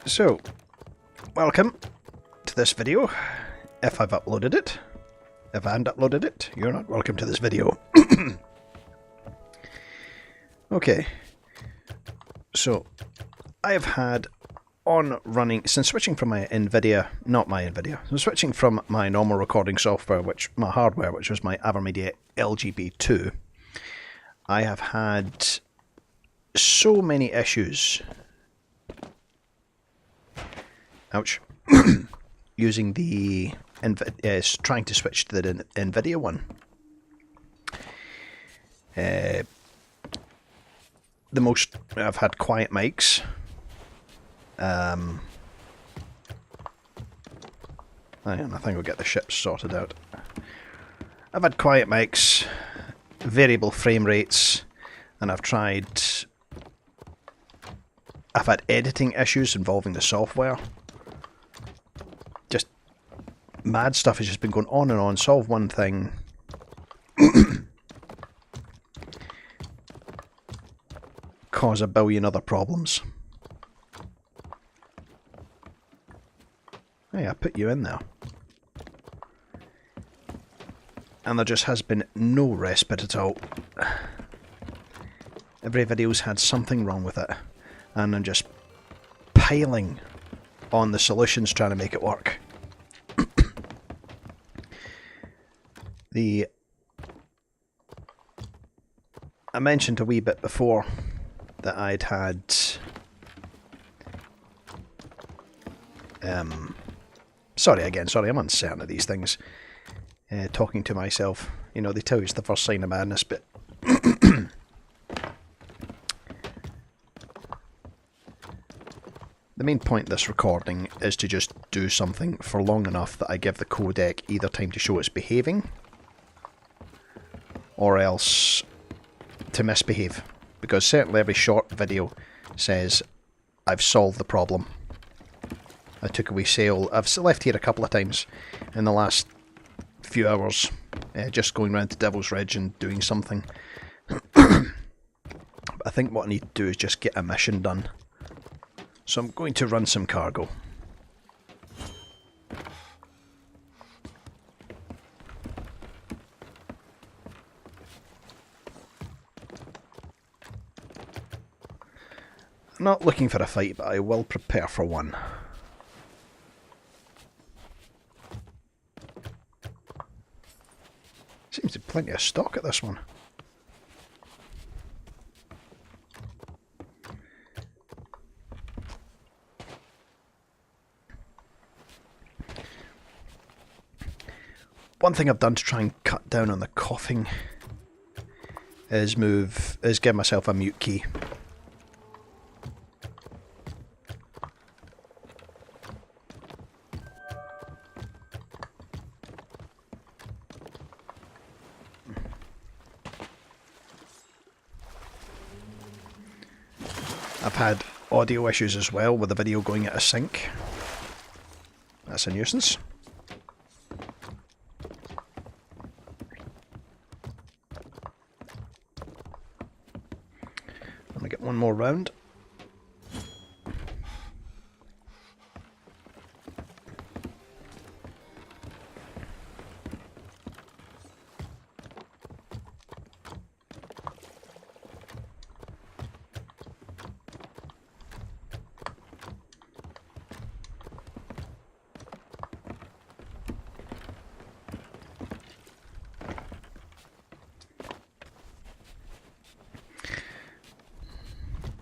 So, welcome to this video. If I've uploaded it. If I haven't uploaded it, you're not welcome to this video. Okay. So, I have had on running, since switching from my nvidia, so switching from my normal recording software, my hardware, which was my Avermedia LGP2, I have had so many issues. Ouch. Using the trying to switch to the nvidia one. The most I've had quiet mics. I think we'll get the ships sorted out. I've had quiet mics, variable frame rates, and I've had editing issues involving the software. Just mad stuff has just been going on and on. Solve one thing. Cause a billion other problems. Hey, I put you in there. And there just has been no respite at all. Every video's had something wrong with it. And I'm just piling on the solutions trying to make it work. I mentioned a wee bit before that I'd had sorry, I'm uncertain of these things. Talking to myself, you know, they tell you it's the first sign of madness, but the main point of this recording is to just do something for long enough that I give the codec either time to show it's behaving or else to misbehave, because certainly every short video says I've solved the problem. I took a wee sail. I've left here a couple of times in the last few hours, just going round to Devil's Ridge and doing something. But I think what I need to do is just get a mission done. So I'm going to run some cargo. I'm not looking for a fight, but I will prepare for one. Seems to be plenty of stock at this one. One thing I've done to try and cut down on the coughing is give myself a mute key. I've had audio issues as well with the video going out of sync. That's a nuisance. Let me get one more round.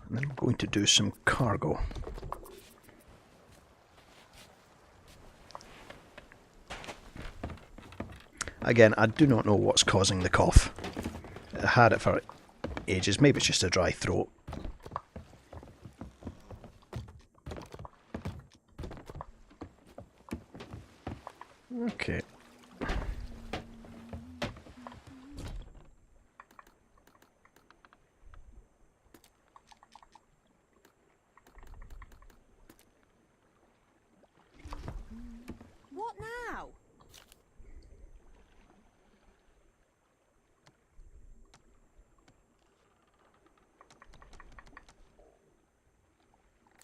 And then I'm going to do some cargo. Again, I do not know what's causing the cough. I had it for ages. Maybe it's just a dry throat. Okay. What now?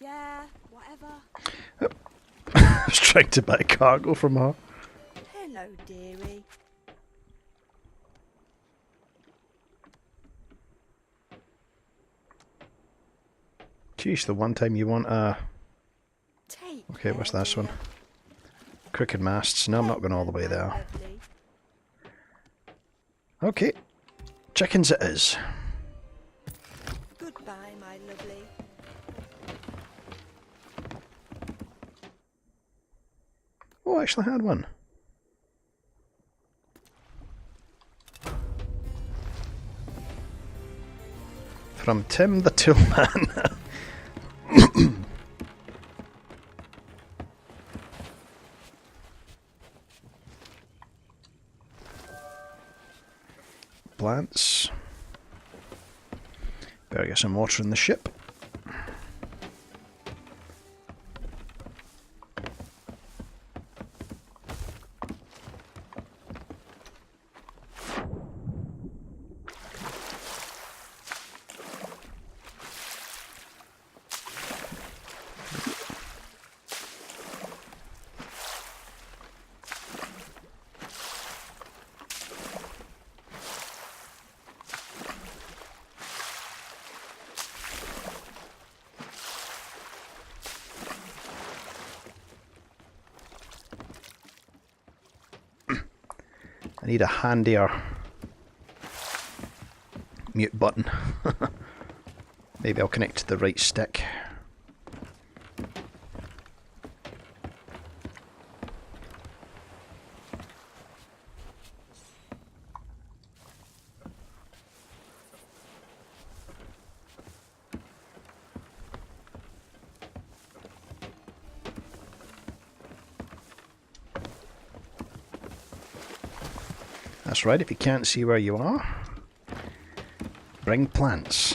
Yeah, whatever. I was trying to buy cargo from her. Hello, dearie. Jeez, the one time you want a... Take Okay, what's care, this one? dear. Crooked masts. No, I'm not going all the way Hello, there. my lovely. Okay. Chickens it is. Goodbye, my lovely. Oh, I actually had one. From Tim the Toolman. Plants. Better get some water in the ship. I need a handier mute button. Maybe I'll connect to the right stick. That's right, if you can't see where you are, bring plants.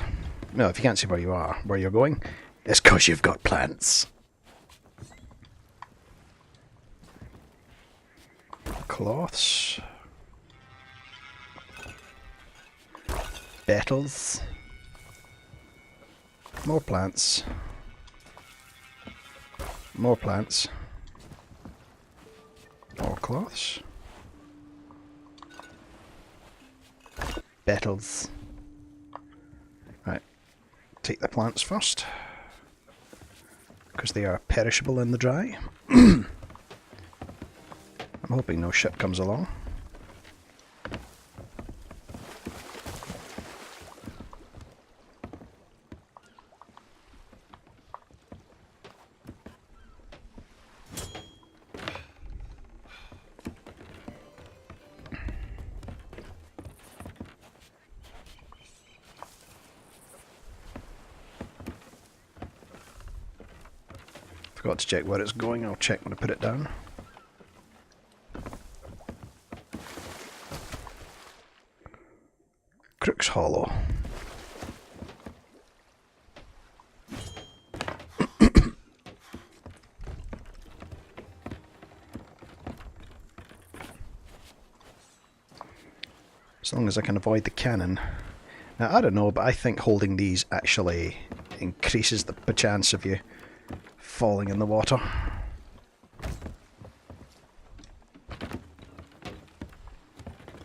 No, if you can't see where you are, where you're going, it's because you've got plants. Cloths. Beetles. More plants. More plants. More cloths. Beetles. Right, take the plants first, because they are perishable in the dry. I'm hoping no ship comes along. Forgot to check where it's going. I'll check when I put it down. Crook's Hollow. As long as I can avoid the cannon. Now, I don't know, but I think holding these actually increases the chance of you falling in the water.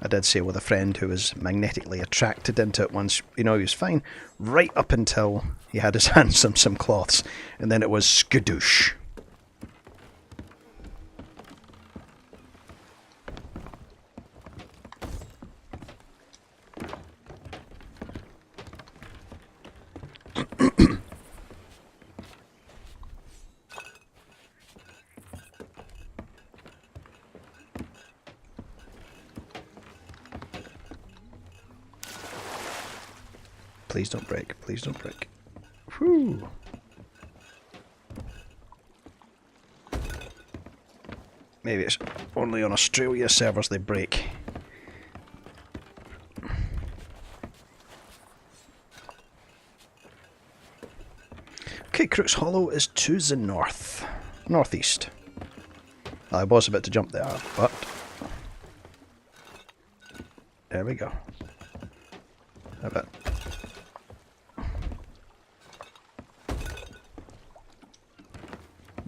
I did say with a friend who was magnetically attracted into it once, you know, he was fine right up until he had his hands on some cloths, and then it was skadoosh. Please don't break. Please don't break. Whew. Maybe it's only on Australia servers they break. Okay, Crook's Hollow is to the north. Northeast. I was about to jump there, but... there we go. How about...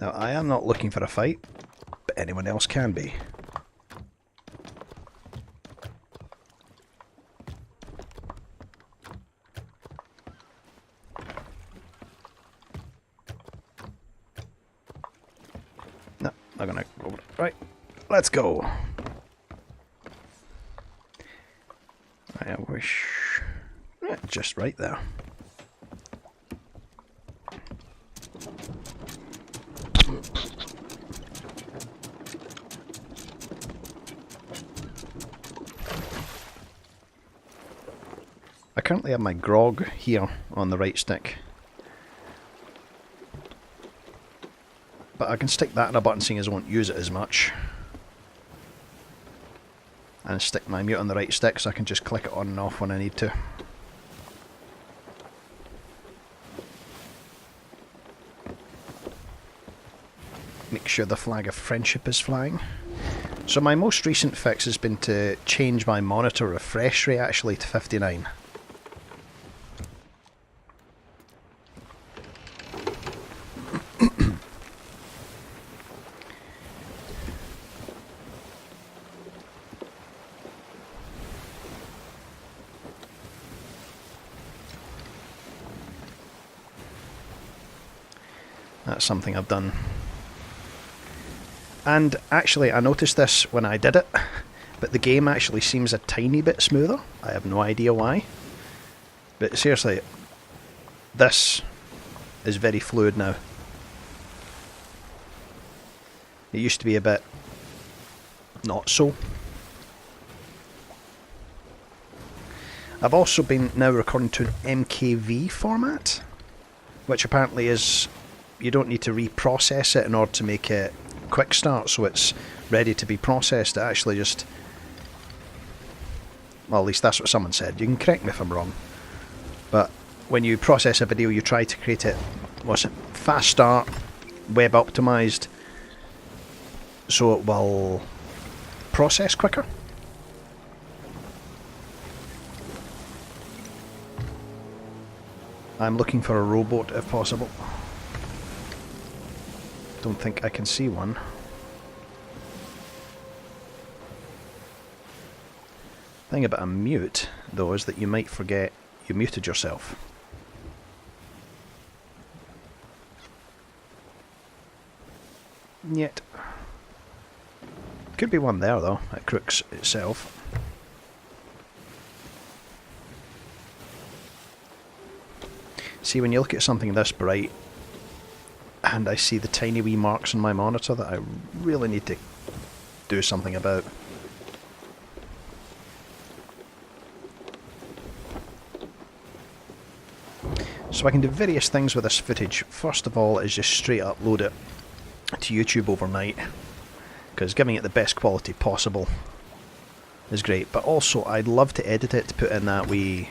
Now, I am not looking for a fight, but anyone else can be. No, I'm gonna go over. Right, let's go. I wish... just right there. I currently have my grog here on the right stick. But I can stick that in a button seeing as I won't use it as much. And stick my mute on the right stick so I can just click it on and off when I need to. Make sure the flag of friendship is flying. So my most recent fix has been to change my monitor refresh rate actually to 59. That's something I've done. And actually, I noticed this when I did it, but the game actually seems a tiny bit smoother. I have no idea why. But seriously, this is very fluid now. It used to be a bit not so. I've also been now recording to an MKV format, which apparently is, you don't need to reprocess it in order to make it quick start, so it's ready to be processed. It actually just, well, at least that's what someone said. You can correct me if I'm wrong, but when you process a video, you try to create it, what's it, fast start, web optimized, so it will process quicker. I'm looking for a rowboat if possible. Don't think I can see one. Thing about a mute, though, is that you might forget you muted yourself. Yet. Could be one there, though, at Crooks itself. See, when you look at something this bright, and I see the tiny wee marks on my monitor that I really need to do something about. So I can do various things with this footage. First of all is just straight upload it to YouTube overnight, because giving it the best quality possible is great. But also I'd love to edit it to put in that wee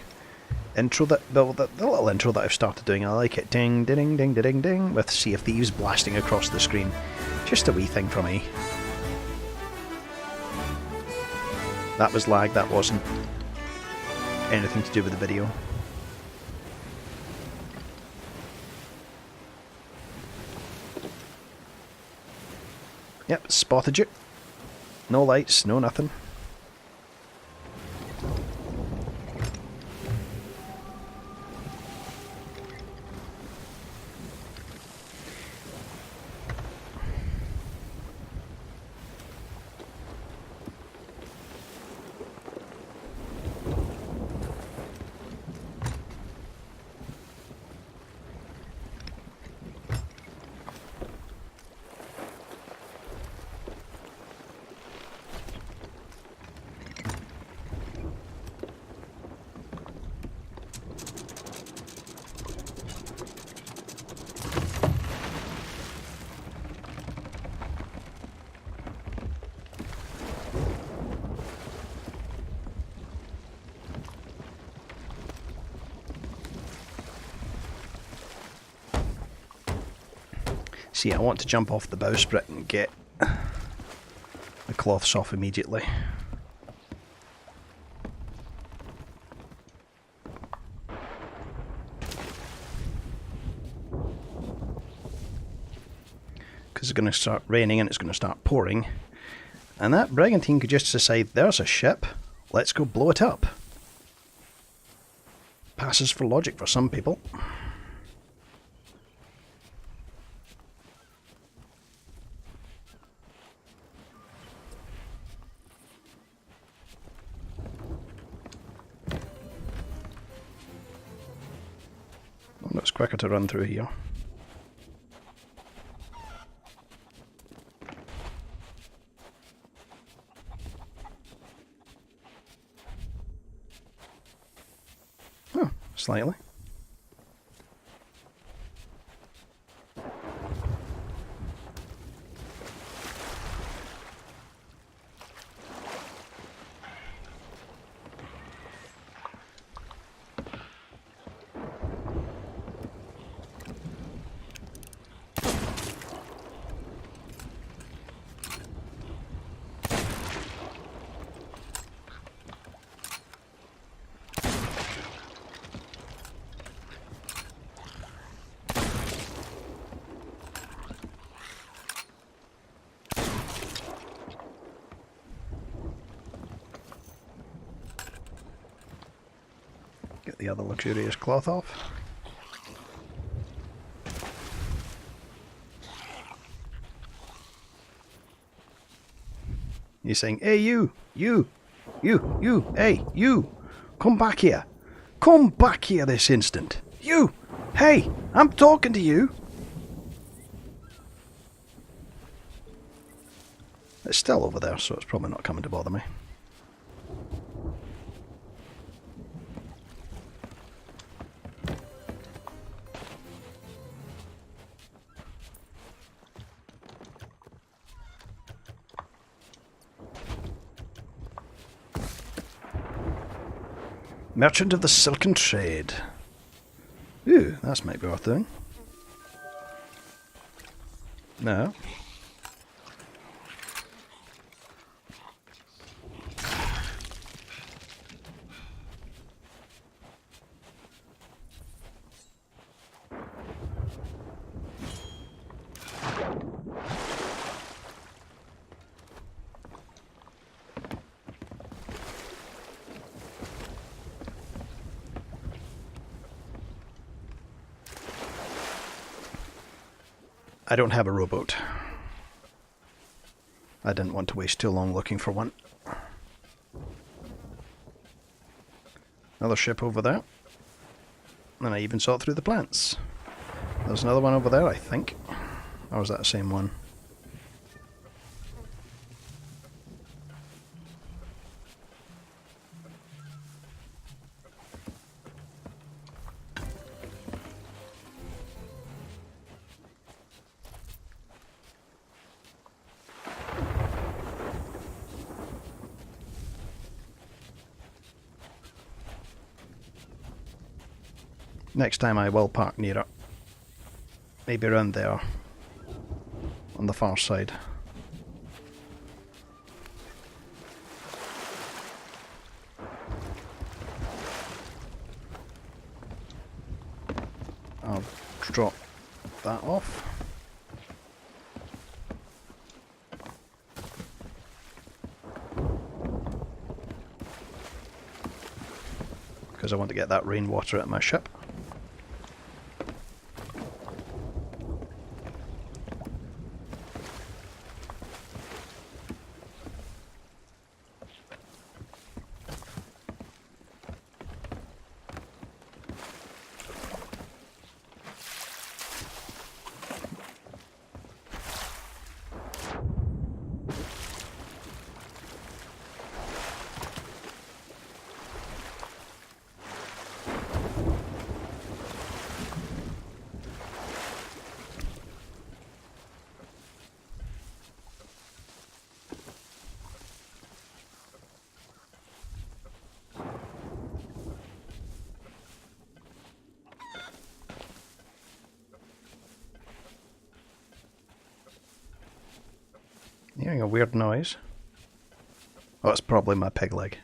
intro, that the little intro that I've started doing. I like it. Ding, ding, ding, ding, ding, ding, with Sea of Thieves blasting across the screen. Just a wee thing for me. That was lag, that wasn't anything to do with the video. Yep, spotted you. No lights, no nothing. See, I want to jump off the bowsprit and get the cloths off immediately. because it's going to start raining and it's going to start pouring. And that brigantine could just decide, there's a ship, let's go blow it up. Passes for logic for some people. Well, it's quicker to run through here. Oh, slightly. Get the other luxurious cloth off. He's saying, hey you, hey you, come back here. Come back here this instant. You, hey, I'm talking to you. It's still over there, so it's probably not coming to bother me. Merchant of the Silken Trade. Ooh, that might be worth doing. No. I don't have a rowboat. I didn't want to waste too long looking for one. Another ship over there. And I even saw it through the plants. There's another one over there, I think. Or was that the same one? Next time I will park near it. Maybe around there. On the far side. I'll drop that off. Because I want to get that rainwater out of my ship. Hearing a weird noise. Oh, it's probably my peg leg.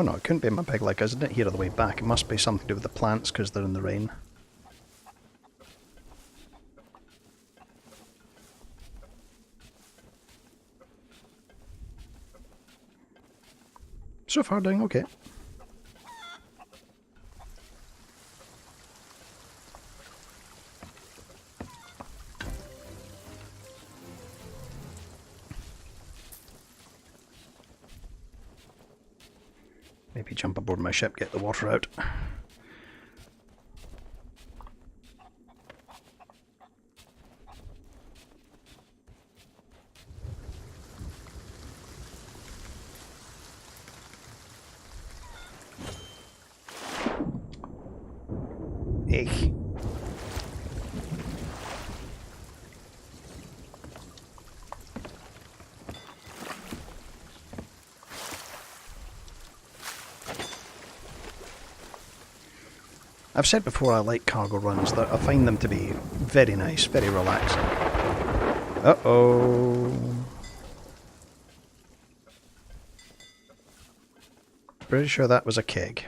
Oh no, it couldn't be my pig leg, because I didn't hear it the way back. It must be something to do with the plants, because they're in the rain. So far doing okay. Maybe jump aboard my ship, get the water out. Eek. I've said before I like cargo runs, that I find them to be very nice, very relaxing. Uh-oh. Pretty sure that was a keg.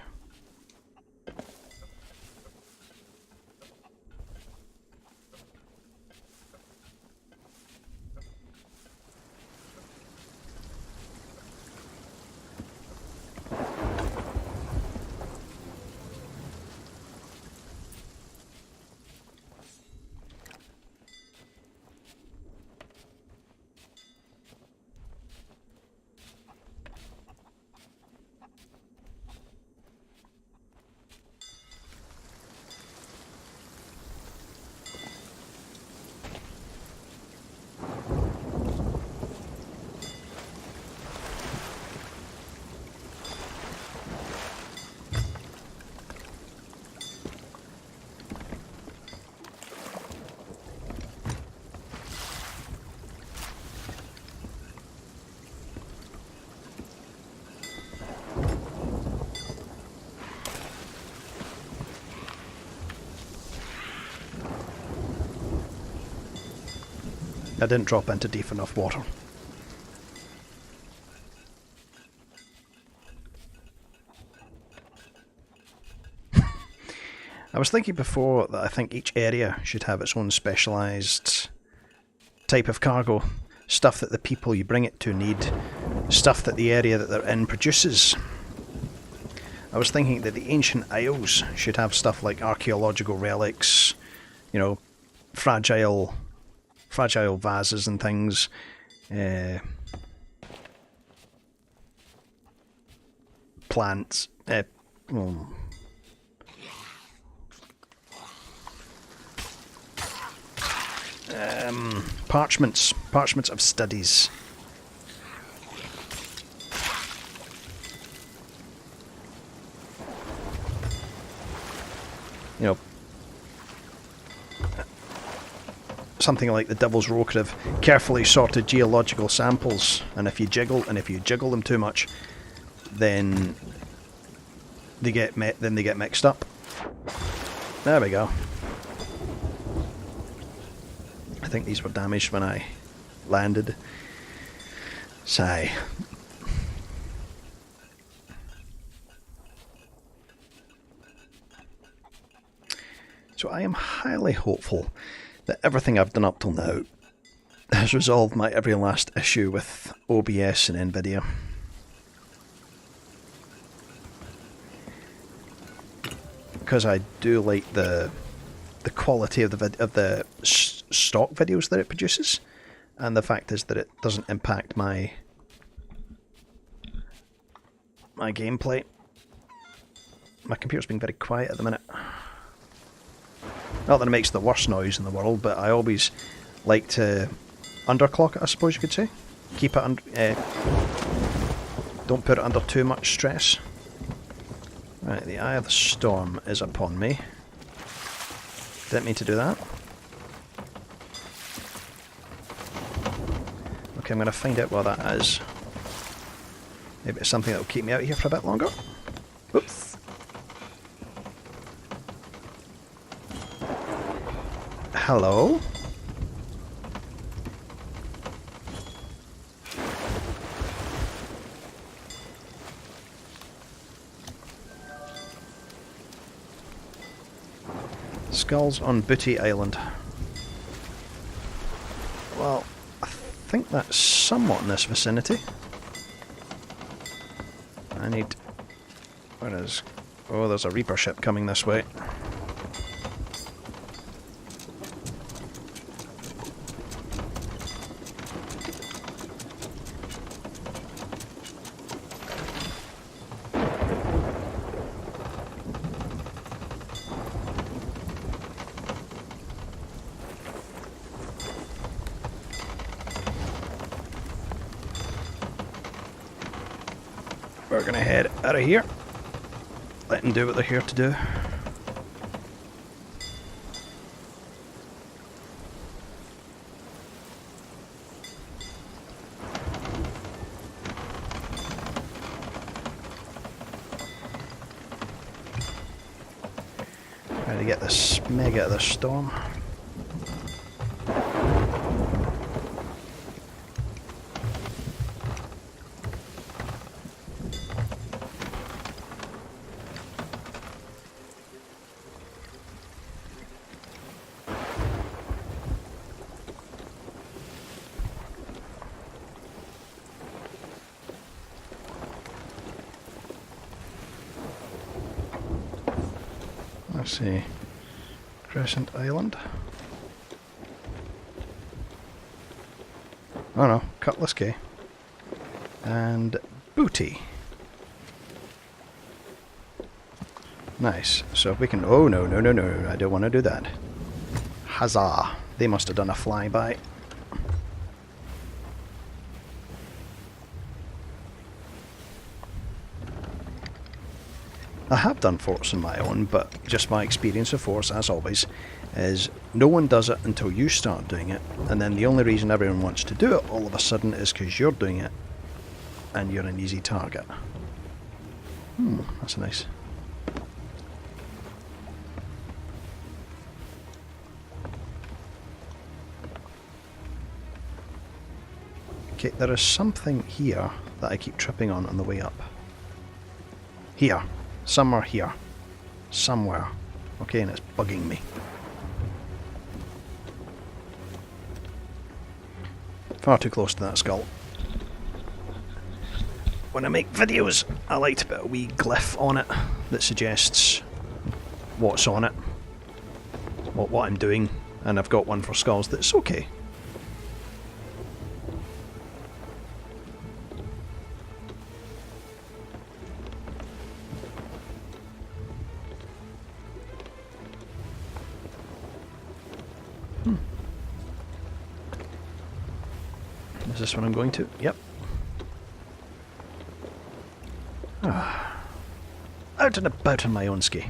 I didn't drop into deep enough water. I was thinking before that I think each area should have its own specialised type of cargo. Stuff that the people you bring it to need. Stuff that the area that they're in produces. I was thinking that the ancient isles should have stuff like archaeological relics, you know, fragile vases and things. Plants. Parchments of studies. You know, something like the Devil's Row of carefully sorted geological samples, and if you jiggle them too much, then they get mixed up. There we go. I think these were damaged when I landed. Sigh. So I am highly hopeful that everything I've done up till now has resolved my every last issue with OBS and nvidia. Because I do like the quality of the stock videos that it produces, and the fact is that it doesn't impact my gameplay. My computer's being very quiet at the minute. Not that it makes the worst noise in the world, but I always like to underclock it, I suppose you could say. Keep it under, don't put it under too much stress. Right, the eye of the storm is upon me. Didn't mean to do that. Okay, I'm going to find out what that is. Maybe it's something that will keep me out here for a bit longer. Oops. Hello? Skulls on Booty Island. Well, I think that's somewhat in this vicinity. I need... Where is... Oh, there's a Reaper ship coming this way. We're gonna head out of here. Let them do what they're here to do. Trying to get this Meg out of the storm. Let's see, Crescent Island. Oh no, Cutlass Cay. And Booty. Nice. So if we can... Oh no, no, no, no, I don't want to do that. Huzzah! They must have done a flyby. I have done forts on my own, but just my experience of forts, as always, is no one does it until you start doing it, and then the only reason everyone wants to do it all of a sudden is because you're doing it, and you're an easy target. That's nice. Okay, there is something here that I keep tripping on the way up. Here. Somewhere here. Somewhere. Okay, and it's bugging me. Far too close to that skull. When I make videos, I like to put a wee glyph on it that suggests what's on it, what I'm doing, and I've got one for skulls that's okay. Is this what I'm going to? Yep. Out and about on my own ski.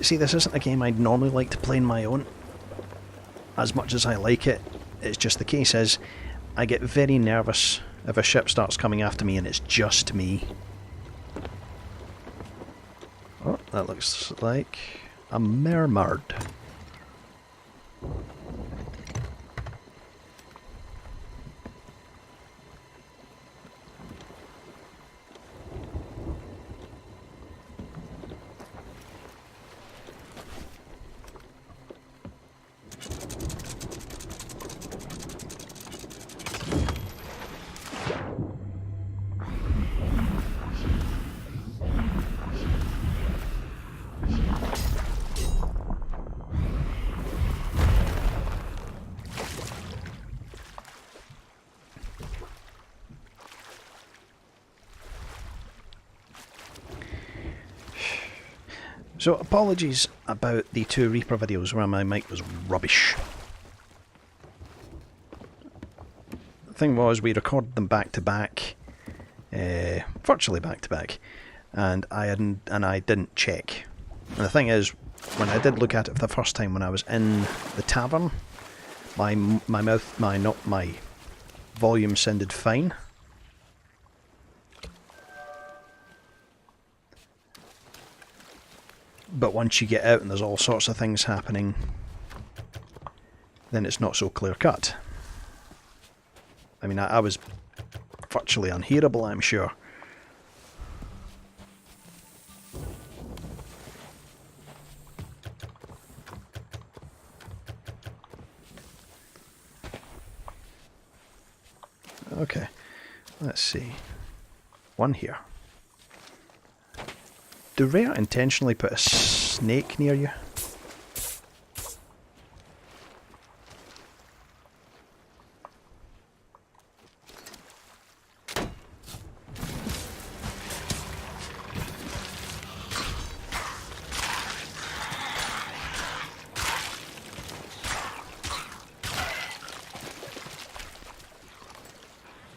See, this isn't a game I'd normally like to play on my own. As much as I like it, it's just the case is, I get very nervous if a ship starts coming after me and it's just me. Oh, that looks like a mermaid. So apologies about the 2 Reaper videos where my mic was rubbish. The thing was, we recorded them back to back, virtually back to back, and I didn't check. And the thing is, when I did look at it for the first time when I was in the tavern, my volume sounded fine. But once you get out and there's all sorts of things happening, then it's not so clear cut. I mean, I was virtually unhearable, I'm sure. Okay. Let's see. One here. Do Rare intentionally put a snake near you?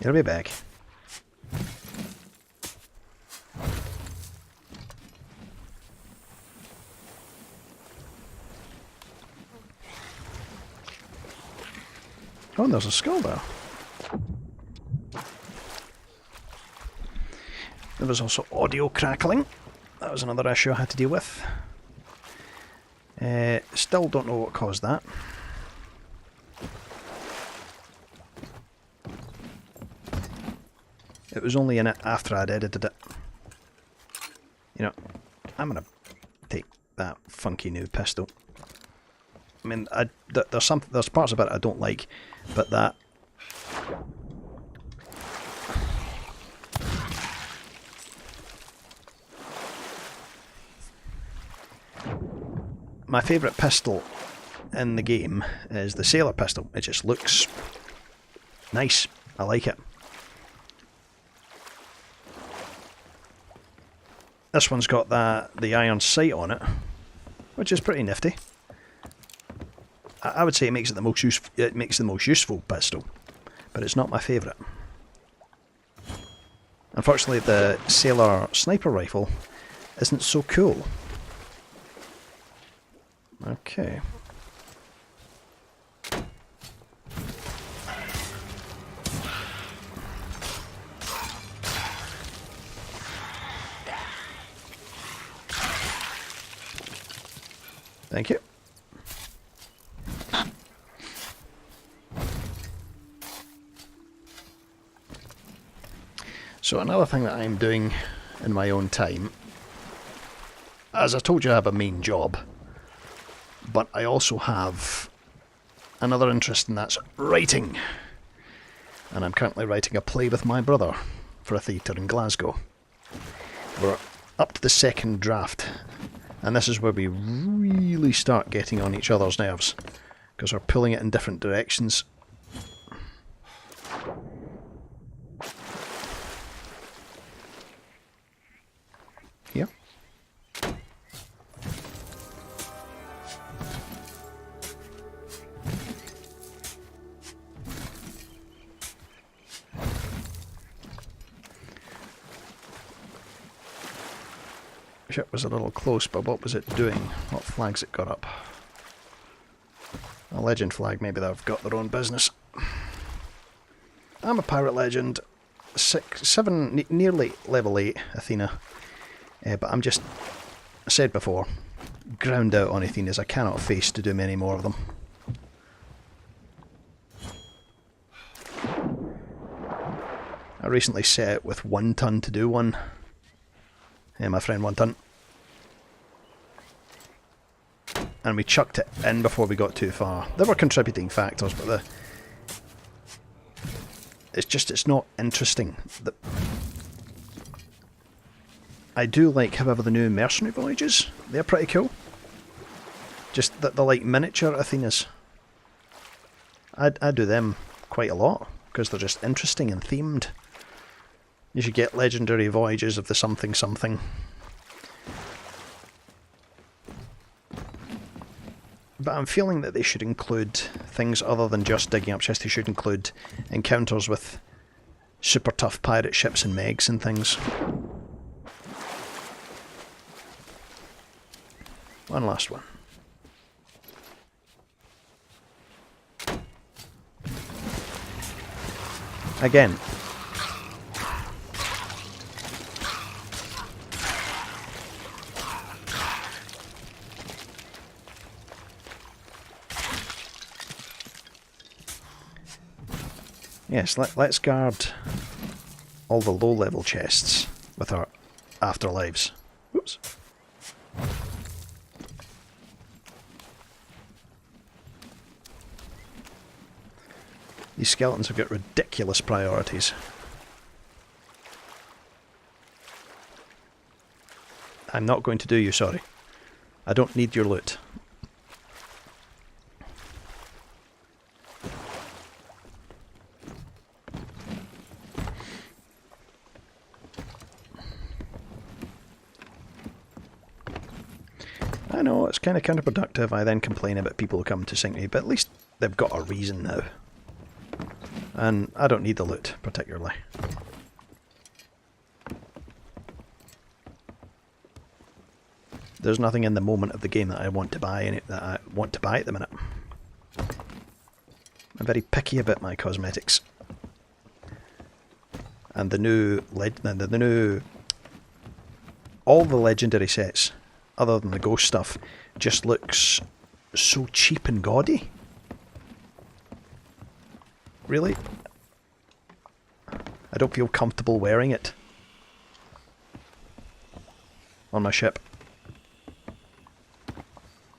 You'll be back. Oh, and there's a skull there. There was also audio crackling. That was another issue I had to deal with. Still don't know what caused that. It was only in it after I'd edited it. You know, I'm gonna take that funky new pistol. I mean, there's parts about it I don't like, but that... My favourite pistol in the game is the sailor pistol. It just looks nice. I like it. This one's got the iron sight on it, which is pretty nifty. I would say it makes it the most useful pistol, but it's not my favourite. Unfortunately, the sailor sniper rifle isn't so cool. Okay. Thank you. So another thing that I'm doing in my own time, as I told you, I have a main job, but I also have another interest, and that's writing. And I'm currently writing a play with my brother for a theatre in Glasgow. We're up to the second draft, and this is where we really start getting on each other's nerves, because we're pulling it in different directions. Here. Ship was a little close, but what was it doing? What flags it got up? A legend flag, maybe they've got their own business. I'm a pirate legend, 7, nearly level 8 Athena, but I'm just, I said before, ground out on Athenas. I cannot face to do many more of them. I recently set out with 1 ton to do one. My friend 1 ton. And we chucked it in before we got too far. There were contributing factors, but it's not interesting. I do like, however, the new mercenary voyages. They're pretty cool. Just that they're like miniature Athenas. I do them quite a lot, because they're just interesting and themed. You should get legendary voyages of the something something. But I'm feeling that they should include things other than just digging up chests. They should include encounters with super tough pirate ships and megs and things. One last one. Again. Yes, let's guard all the low-level chests with our afterlives. Whoops. These skeletons have got ridiculous priorities. I'm not going to do you, sorry. I don't need your loot. I know, it's kind of counterproductive. I then complain about people who come to sink me, but at least they've got a reason now. And I don't need the loot, particularly. There's nothing in the moment of the game that I want to buy at the minute. I'm very picky about my cosmetics. And the new all the legendary sets, other than the ghost stuff, just looks so cheap and gaudy. Really? I don't feel comfortable wearing it on my ship.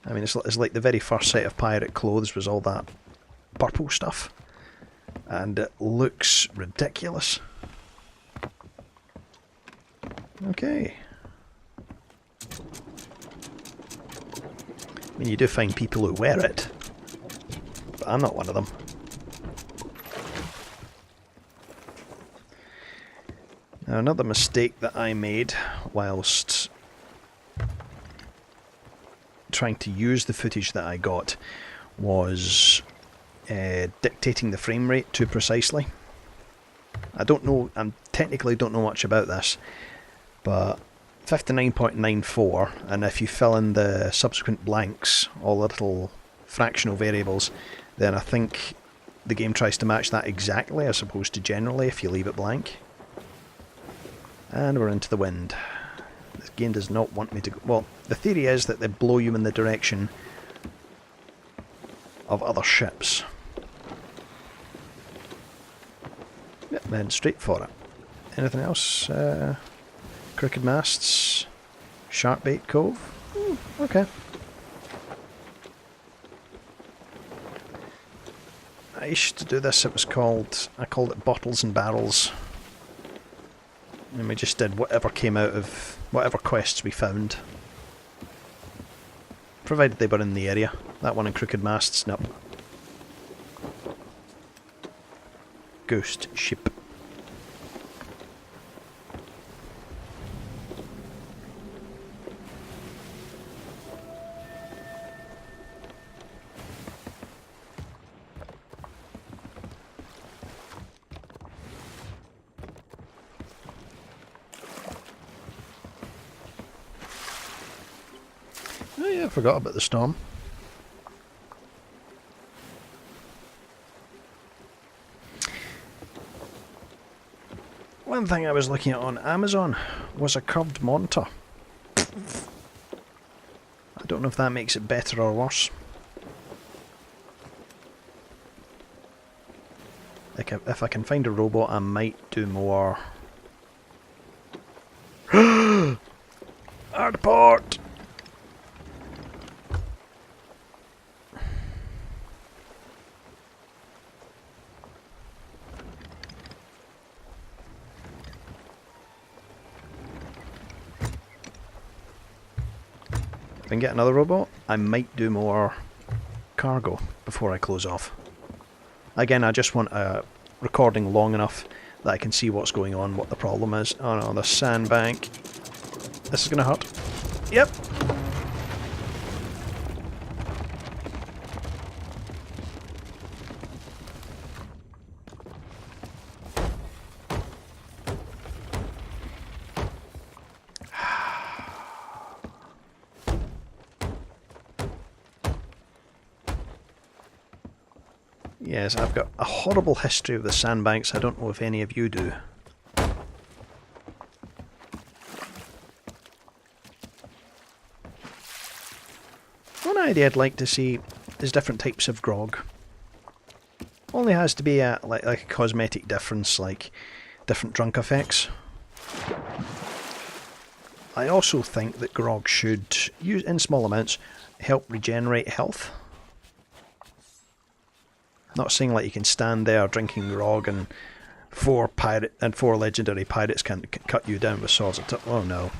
I mean, it's like the very first set of pirate clothes was all that purple stuff. And it looks ridiculous. Okay. I mean, you do find people who wear it, but I'm not one of them. Now, another mistake that I made whilst trying to use the footage that I got was dictating the frame rate too precisely. I technically don't know much about this, but 59.94, and if you fill in the subsequent blanks, all the little fractional variables, then I think the game tries to match that exactly as opposed to generally if you leave it blank. And we're into the wind. This game does not want me to go... Well, the theory is that they blow you in the direction of other ships. Yep, then straight for it. Anything else? Crooked masts? Shark-Bait Cove? Okay. I used to do this, I called it Bottles and Barrels. And we just did whatever came out of whatever quests we found. Provided they were in the area. That one in Crooked Masts, nope. Ghost ship. Oh yeah, I forgot about the storm. One thing I was looking at on Amazon was a curved monitor. I don't know if that makes it better or worse. Like if I can find a robot, I might do more. Airport! If I can get another robot, I might do more cargo before I close off. Again, I just want a recording long enough that I can see what's going on, what the problem is. Oh no, the sandbank. This is gonna hurt. Yep. Yes, I've got a horrible history of the sandbanks. I don't know if any of you do. One idea I'd like to see is different types of grog. Only has to be like a cosmetic difference, like different drunk effects. I also think that grog should, in small amounts, help regenerate health. Not saying like you can stand there drinking grog and four legendary pirates can cut you down with swords. Oh no.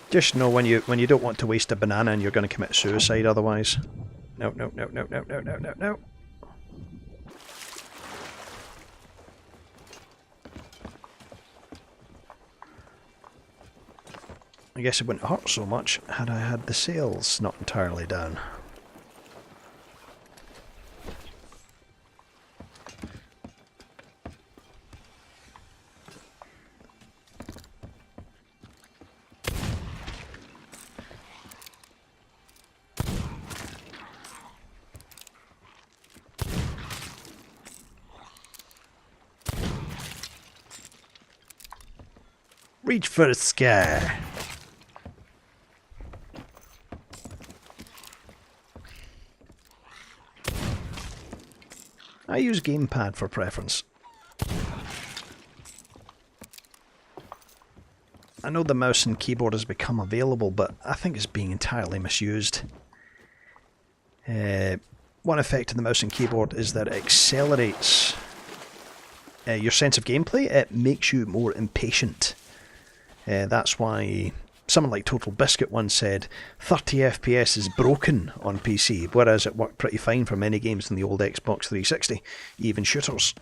Just know when you don't want to waste a banana and you're going to commit suicide otherwise. No, no, no, no, no, no, no, no, no. I guess it wouldn't hurt so much had I had the sails not entirely down. Reach for the sky. I use gamepad for preference. I know the mouse and keyboard has become available, but I think it's being entirely misused. One effect of the mouse and keyboard is that it accelerates your sense of gameplay. It makes you more impatient. That's why someone like Total Biscuit once said 30 FPS is broken on PC, whereas it worked pretty fine for many games in the old Xbox 360, even shooters.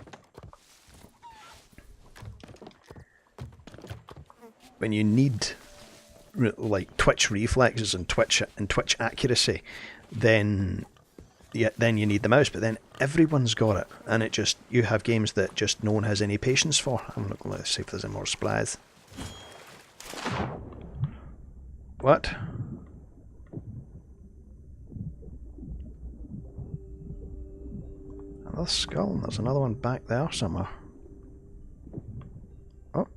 When you need like twitch reflexes and twitch accuracy, then you need the mouse. But then everyone's got it, and you have games that just no one has any patience for. Let's see if there's any more supplies. What? Another skull, and there's another one back there somewhere. Oh.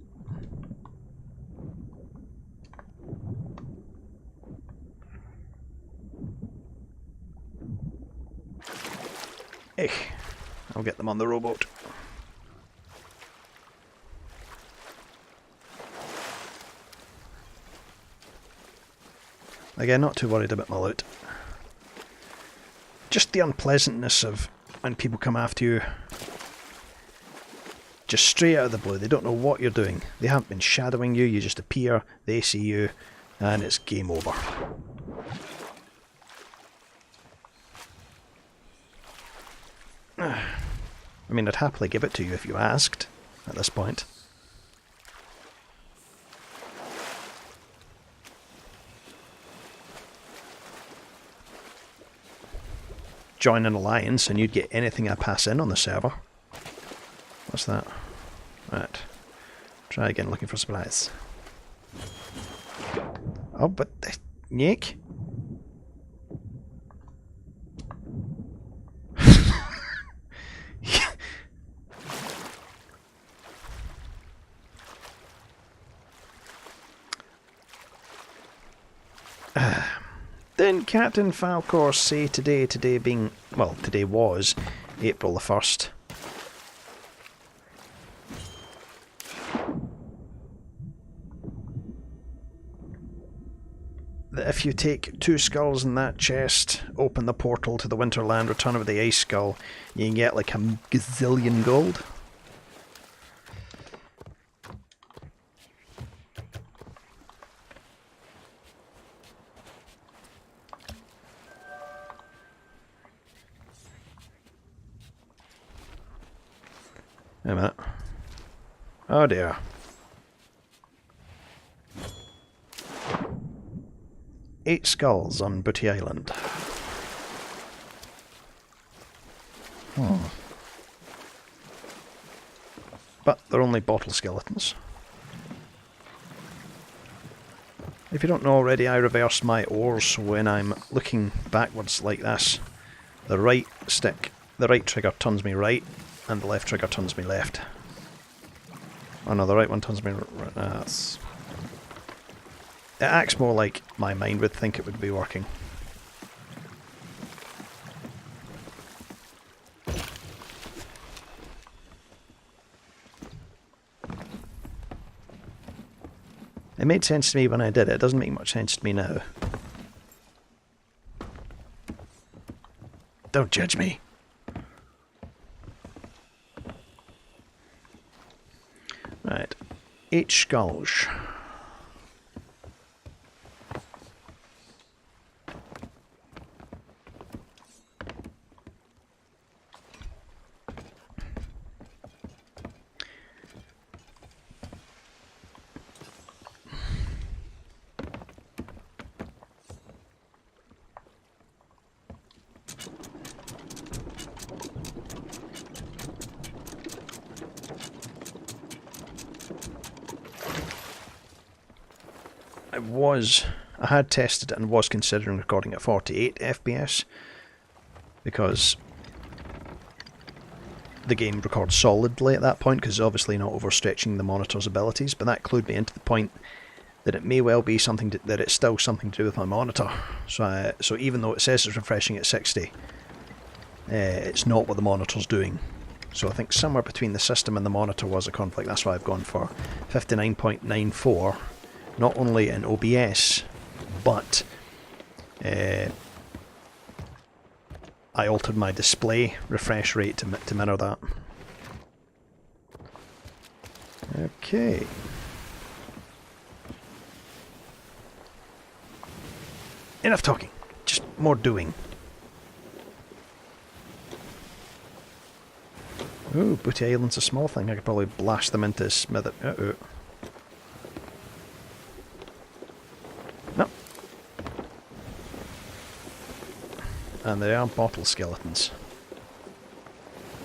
I'll get them on the rowboat. Again, not too worried about my loot. Just the unpleasantness of when people come after you just straight out of the blue. They don't know what you're doing. They haven't been shadowing you. You just appear, they see you, and it's game over. I mean, I'd happily give it to you if you asked at this point. Join an alliance and you'd get anything I pass in on the server. What's that? Right. Try again looking for supplies. Oh, but the Nick? Didn't Captain Falcor say today being, well, today was April the 1st? That if you take 2 skulls in that chest, open the portal to the Winterland, return with the ice skull, you can get like a gazillion gold. Wait a minute. Oh dear. Eight skulls on Booty Island. But they're only bottle skeletons. If you don't know already, I reverse my oars when I'm looking backwards like this. The right trigger turns me right, and the left trigger turns me left. Oh no, the right one turns me right. That's... It acts more like my mind would think it would be working. It made sense to me when I did it. It doesn't make much sense to me now. Don't judge me. Right. 8 skulls. I had tested it and was considering recording at 48 FPS because the game records solidly at that point, because it's obviously not overstretching the monitor's abilities, but that clued me into the point that it may well be something that it's still something to do with my monitor. So even though it says it's refreshing at 60, it's not what the monitor's doing. So I think somewhere between the system and the monitor was a conflict. That's why I've gone for 59.94, not only in OBS, but I altered my display refresh rate to mirror that. Okay. Enough talking, just more doing. Ooh, Booty Island's a small thing. I could probably blast them into smith it. Uh-oh. No. And they are bottle skeletons.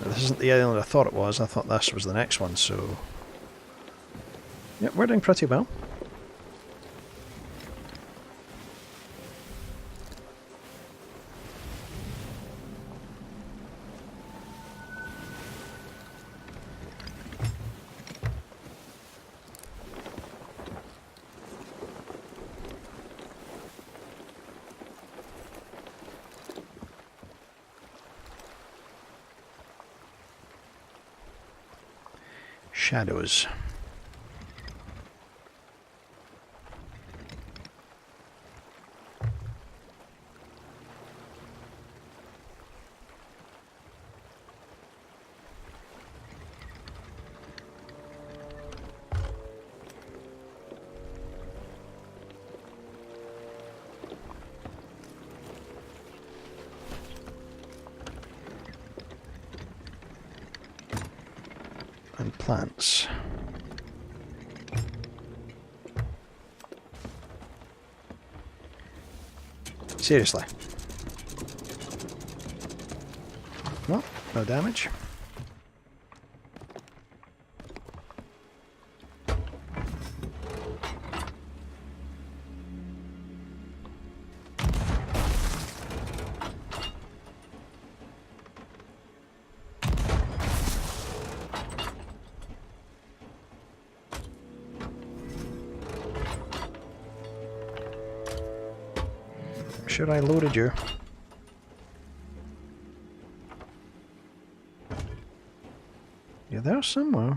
Now, this isn't the island I thought it was. I thought this was the next one, so... Yep, we're doing pretty well. Shadows. And plants. Seriously. Well, no damage. Sure, I loaded you. You're there somewhere.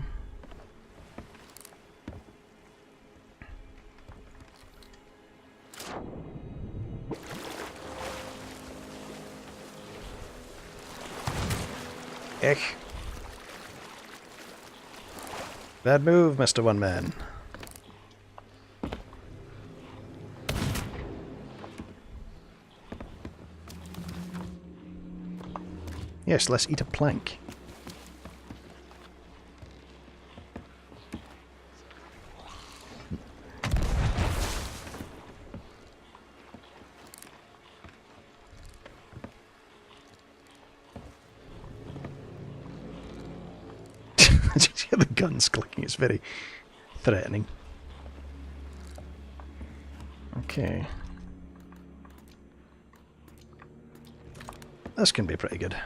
Ech. Bad move, Mr. One Man. Yes, let's eat a plank. Just hear the guns clicking, it's very threatening. Okay. This can be pretty good.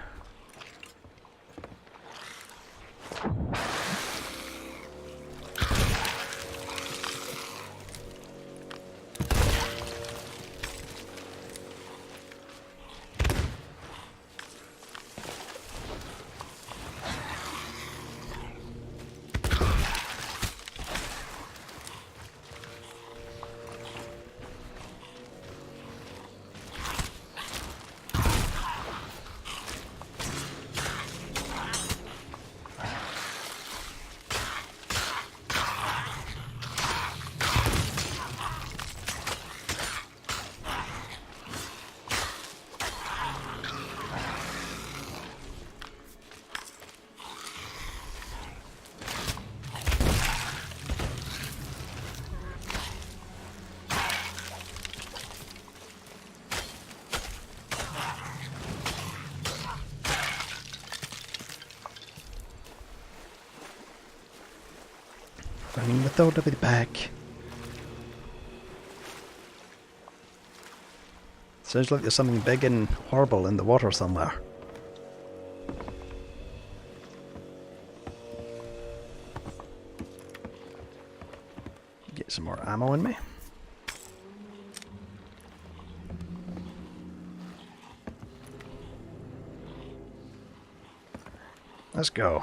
thought I'd be back. Sounds like there's something big and horrible in the water somewhere. Get some more ammo in me. Let's go.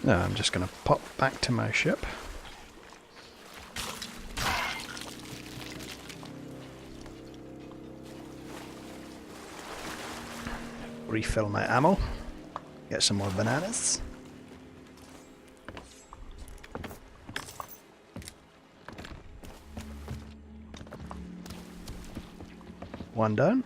Now I'm just going to pop back to my ship. Refill my ammo. Get some more bananas. One down.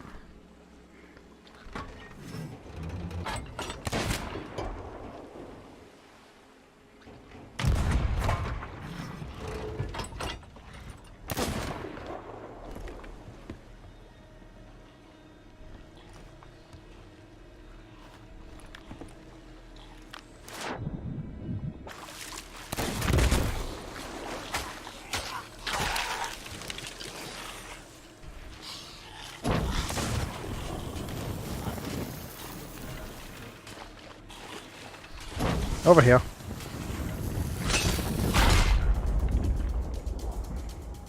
Over here.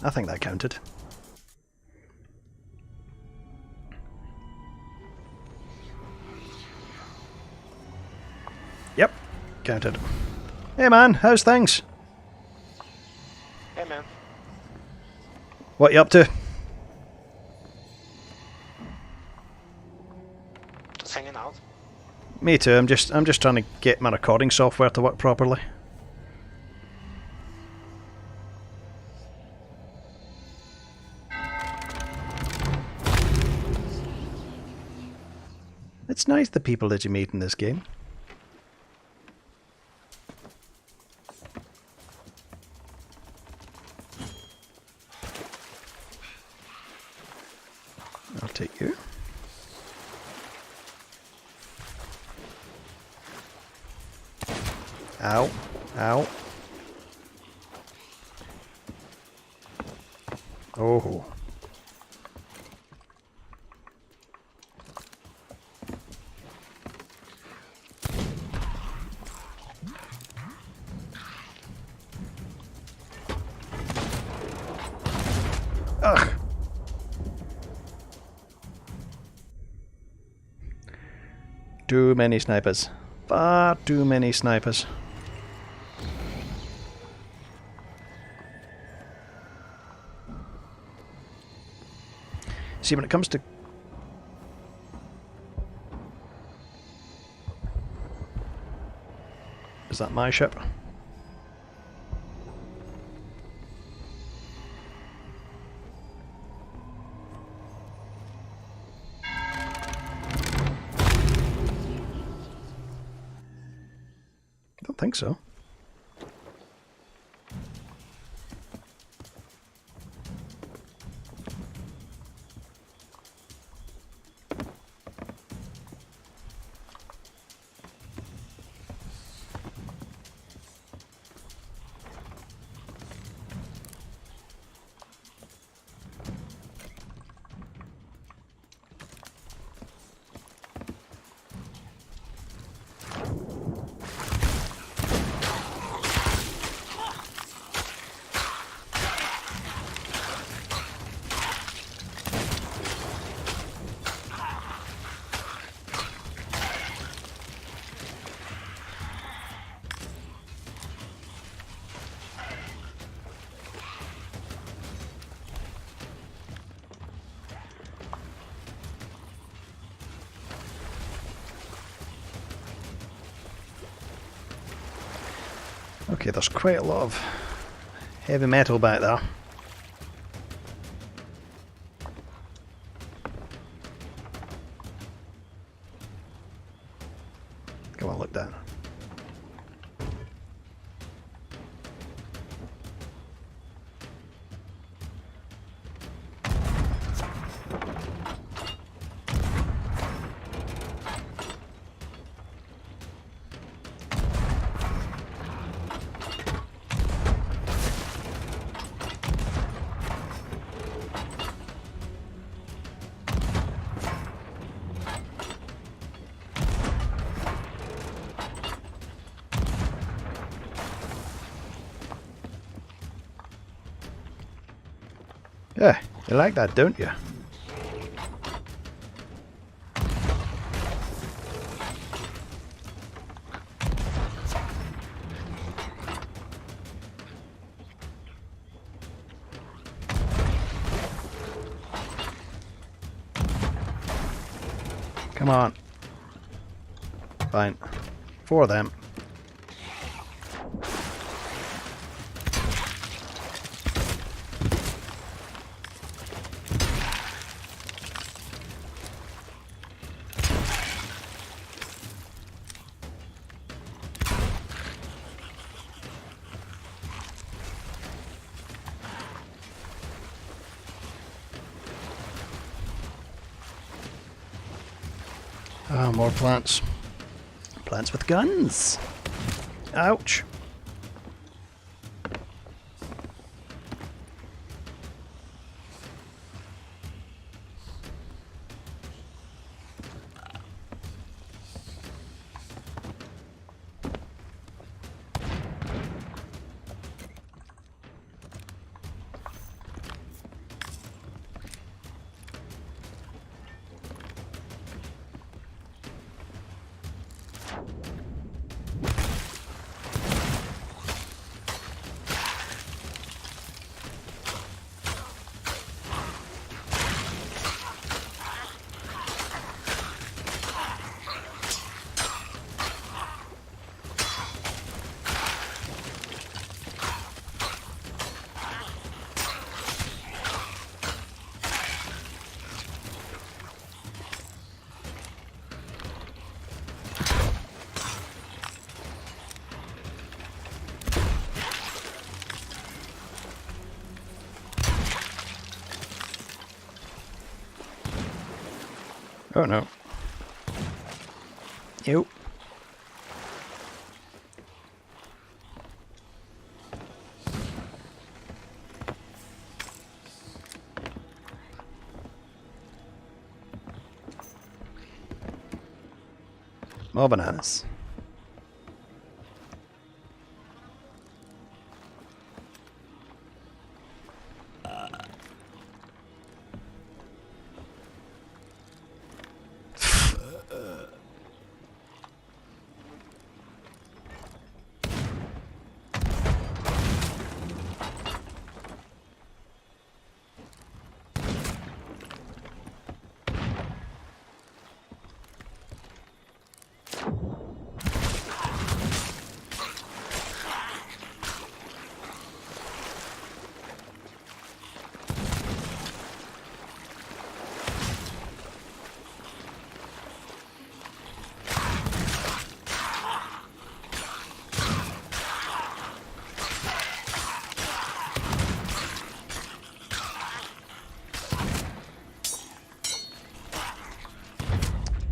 I think that counted. Yep, counted. Hey man, how's things? Hey man. What you up to? Just hanging out. Me too. I'm just trying to get my recording software to work properly. It's nice the people that you meet in this game. I'll take you. Ow. Ow. Oh. Ugh. Too many snipers. Far too many snipers. See, when it comes to... Is that my ship? Don't think so. Okay, there's quite a lot of heavy metal back there. Come on, look down. Yeah, you like that, don't you? Come on. Fine. 4 of them. Ah, more plants. Plants with guns. Ouch. Oh no. Ew. More bananas.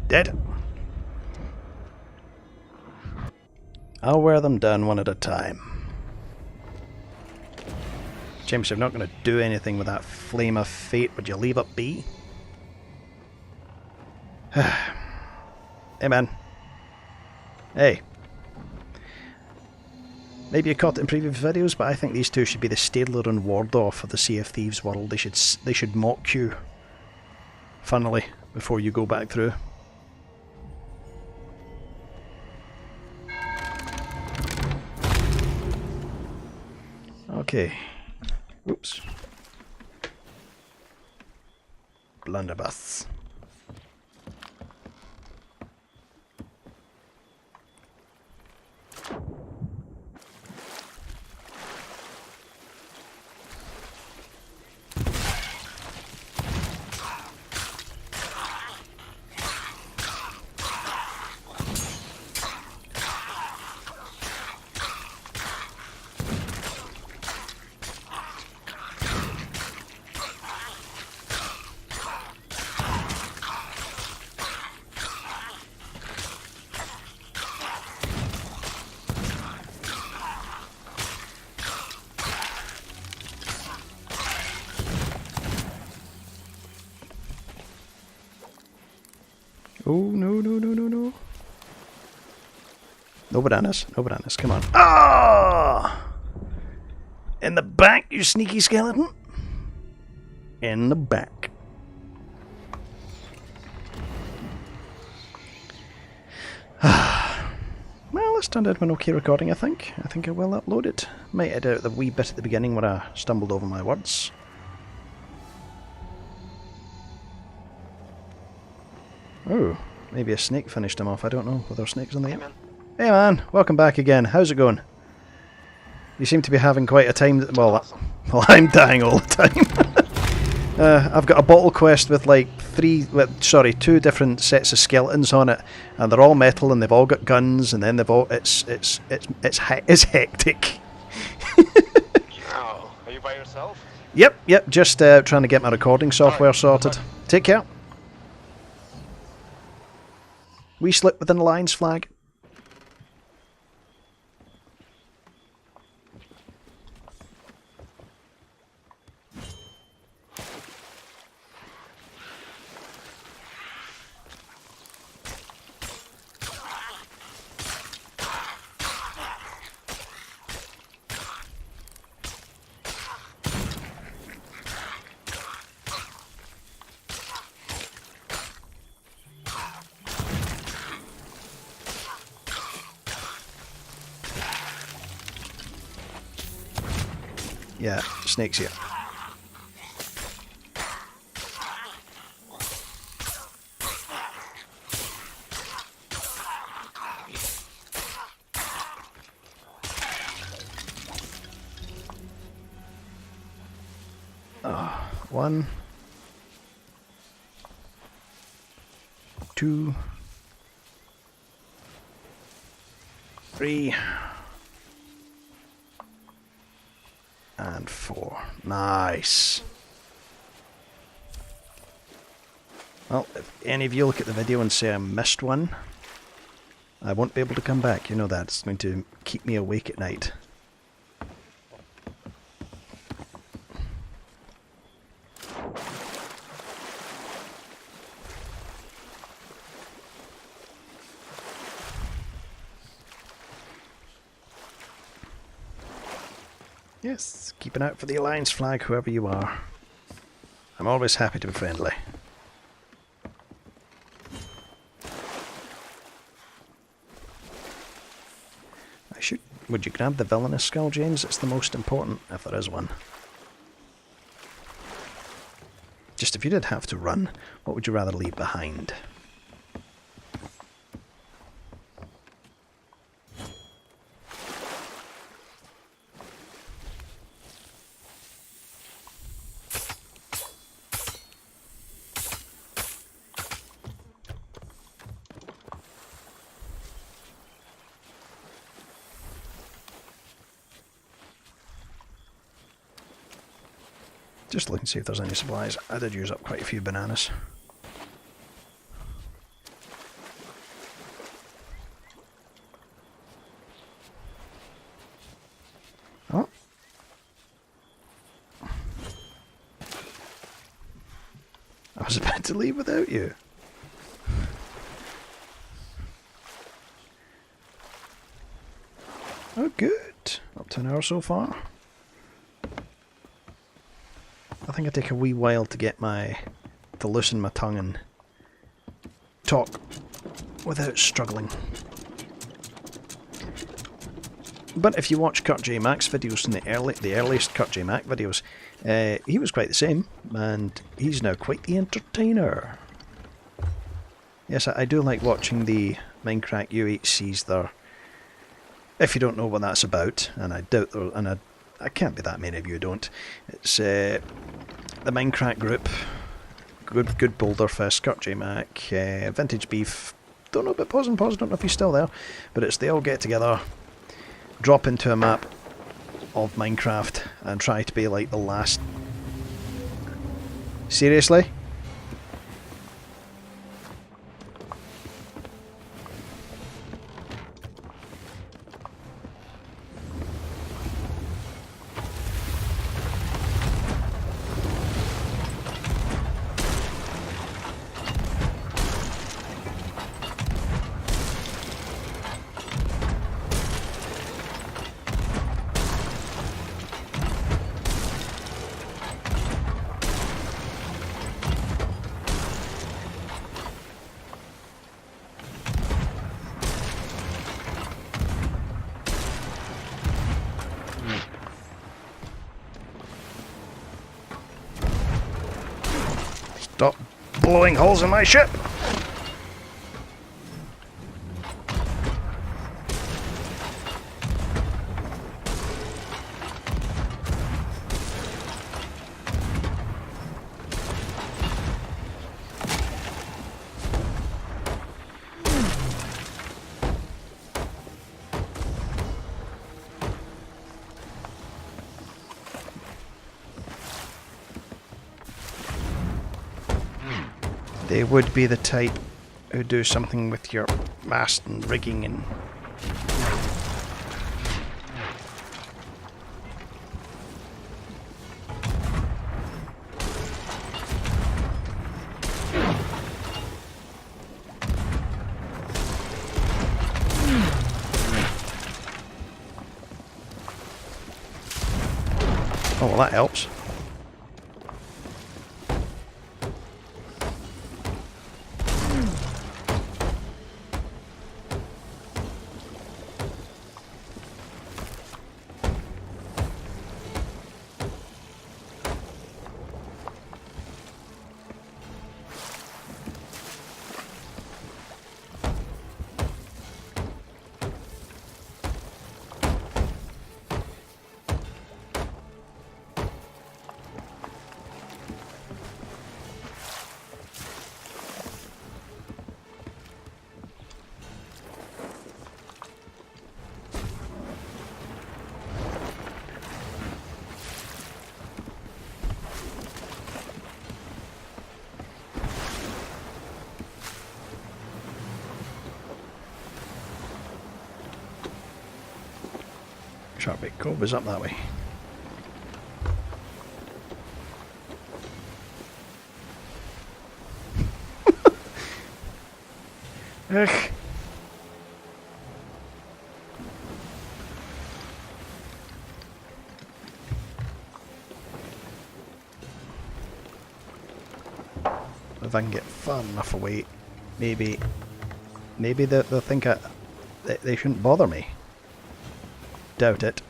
Dead. I'll wear them down one at a time. James, you're not going to do anything with that flame of fate. Would you leave it be? Hey man. Hey. Maybe you caught it in previous videos, but I think these two should be the Stadler and Wardorf of the Sea of Thieves world. They should mock you, funnily, before you go back through. Okay. Oops. Blunderbuss. Oh, no, no, no, no, no. No bananas. No bananas. Come on. Ah! In the back, you sneaky skeleton. In the back. Well, this turned out an okay recording, I think. I think I will upload it. Might edit out the wee bit at the beginning where I stumbled over my words. Oh, maybe a snake finished him off. I don't know. Were there snakes on the air? Hey man, welcome back again. How's it going? You seem to be having quite a time. Well, I'm dying all the time. I've got a bottle quest with like two different sets of skeletons on it, and they're all metal, and they've all got guns, and then they've all it's hectic. Oh, are you by yourself? Yep. Just trying to get my recording software sorted. Take care. We slip within the lines flag. Yeah, snakes here. One, two, three, and 4. Nice. Well, if any of you look at the video and say I missed one, I won't be able to come back. You know that. It's going to keep me awake at night. Yes, keep an eye out for the Alliance flag, whoever you are. I'm always happy to be friendly. Would you grab the villainous skull, James? It's the most important, if there is one. Just if you did have to run, what would you rather leave behind? Just looking to see if there's any supplies. I did use up quite a few bananas. Oh. I was about to leave without you. Oh good. Up to an hour so far. I think I take a wee while to loosen my tongue and talk without struggling. But if you watch Kurt J. Mack's videos from the earliest Kurt J. Mack videos, he was quite the same, and he's now quite the entertainer. Yes, I do like watching the Minecraft UHCs there. If you don't know what that's about, and I doubt there, and I can't be that many of you who don't. It's the Minecraft group, good Boulder Fist, Kurt J. Mack, Vintage Beef. Don't know about Pause and Pause. Don't know if he's still there, but it's they all get together, drop into a map of Minecraft, and try to be like the last. Seriously? blowing holes in my ship. They would be the type who do something with your mast and rigging and... Oh, well, that helps. Shark-Bait Cove is up that way. Ugh. If I can get far enough away, maybe they'll think they shouldn't bother me. Doubt it.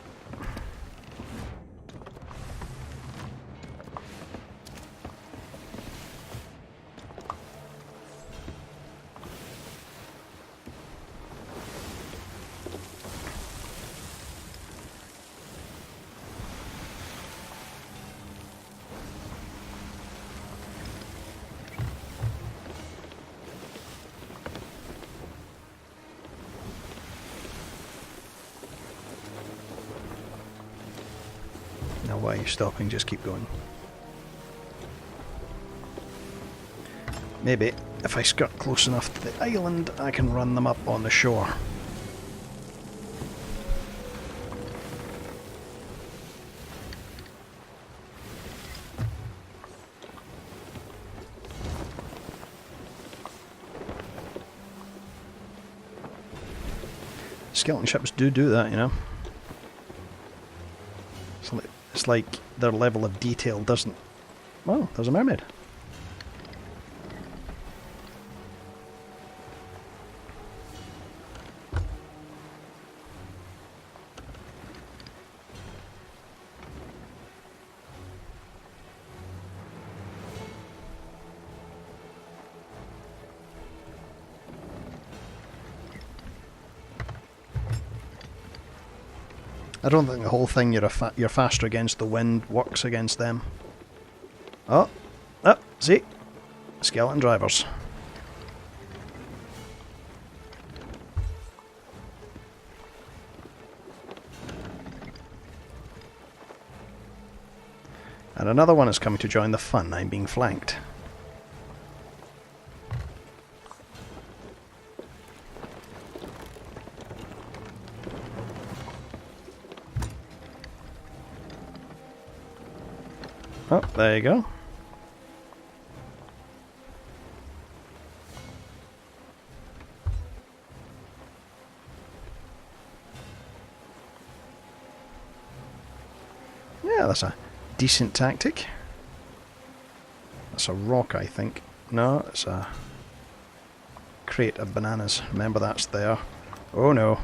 Now why are you stopping? Just keep going. Maybe if I skirt close enough to the island I can run them up on the shore. Skeleton ships do that, you know. It's like their level of detail doesn't... Oh, there's a mermaid. I don't think the whole thing you're faster against the wind works against them. Oh, see? Skeleton drivers. And another one is coming to join the fun. I'm being flanked. Oh, there you go. Yeah, that's a decent tactic. That's a rock, I think. No, it's a crate of bananas. Remember, that's there. Oh no.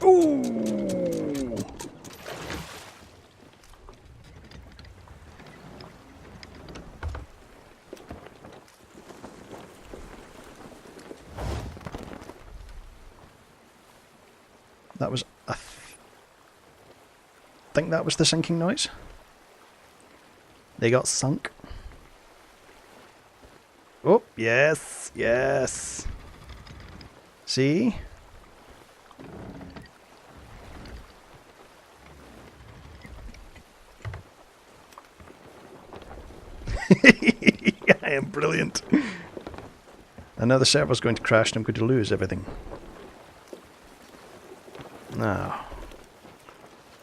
Ooh! That was... I think that was the sinking noise. They got sunk. Oh, yes, yes. See? I am brilliant. And now the server's going to crash and I'm going to lose everything. Now,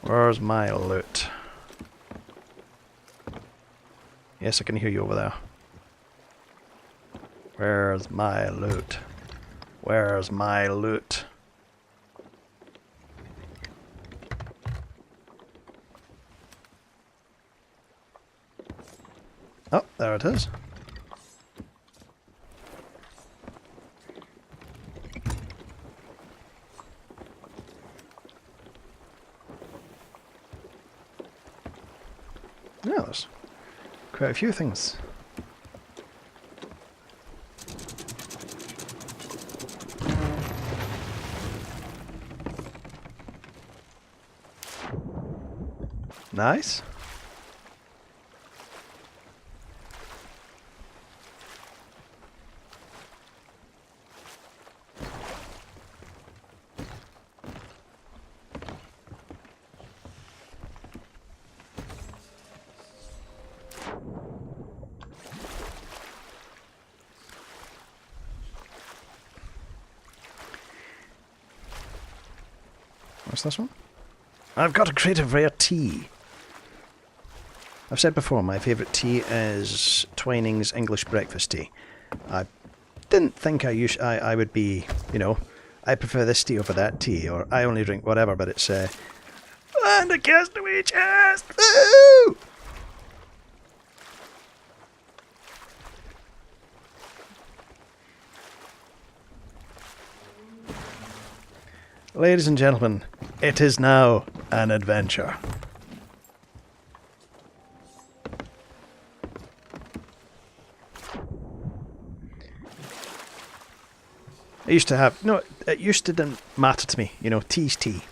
where's my loot? Yes, I can hear you over there. Where's my loot? Where's my loot? Oh, there it is. Yeah, there's quite a few things. Nice. What's this one? I've got a crate of rare tea. I've said before, my favourite tea is Twining's English breakfast tea. I didn't think I would be, you know, I prefer this tea over that tea, or I only drink whatever, but it's, and a castaway chest! Woo! Ladies and gentlemen, it is now an adventure. I used to have... No, it used to didn't matter to me. You know, tea's tea.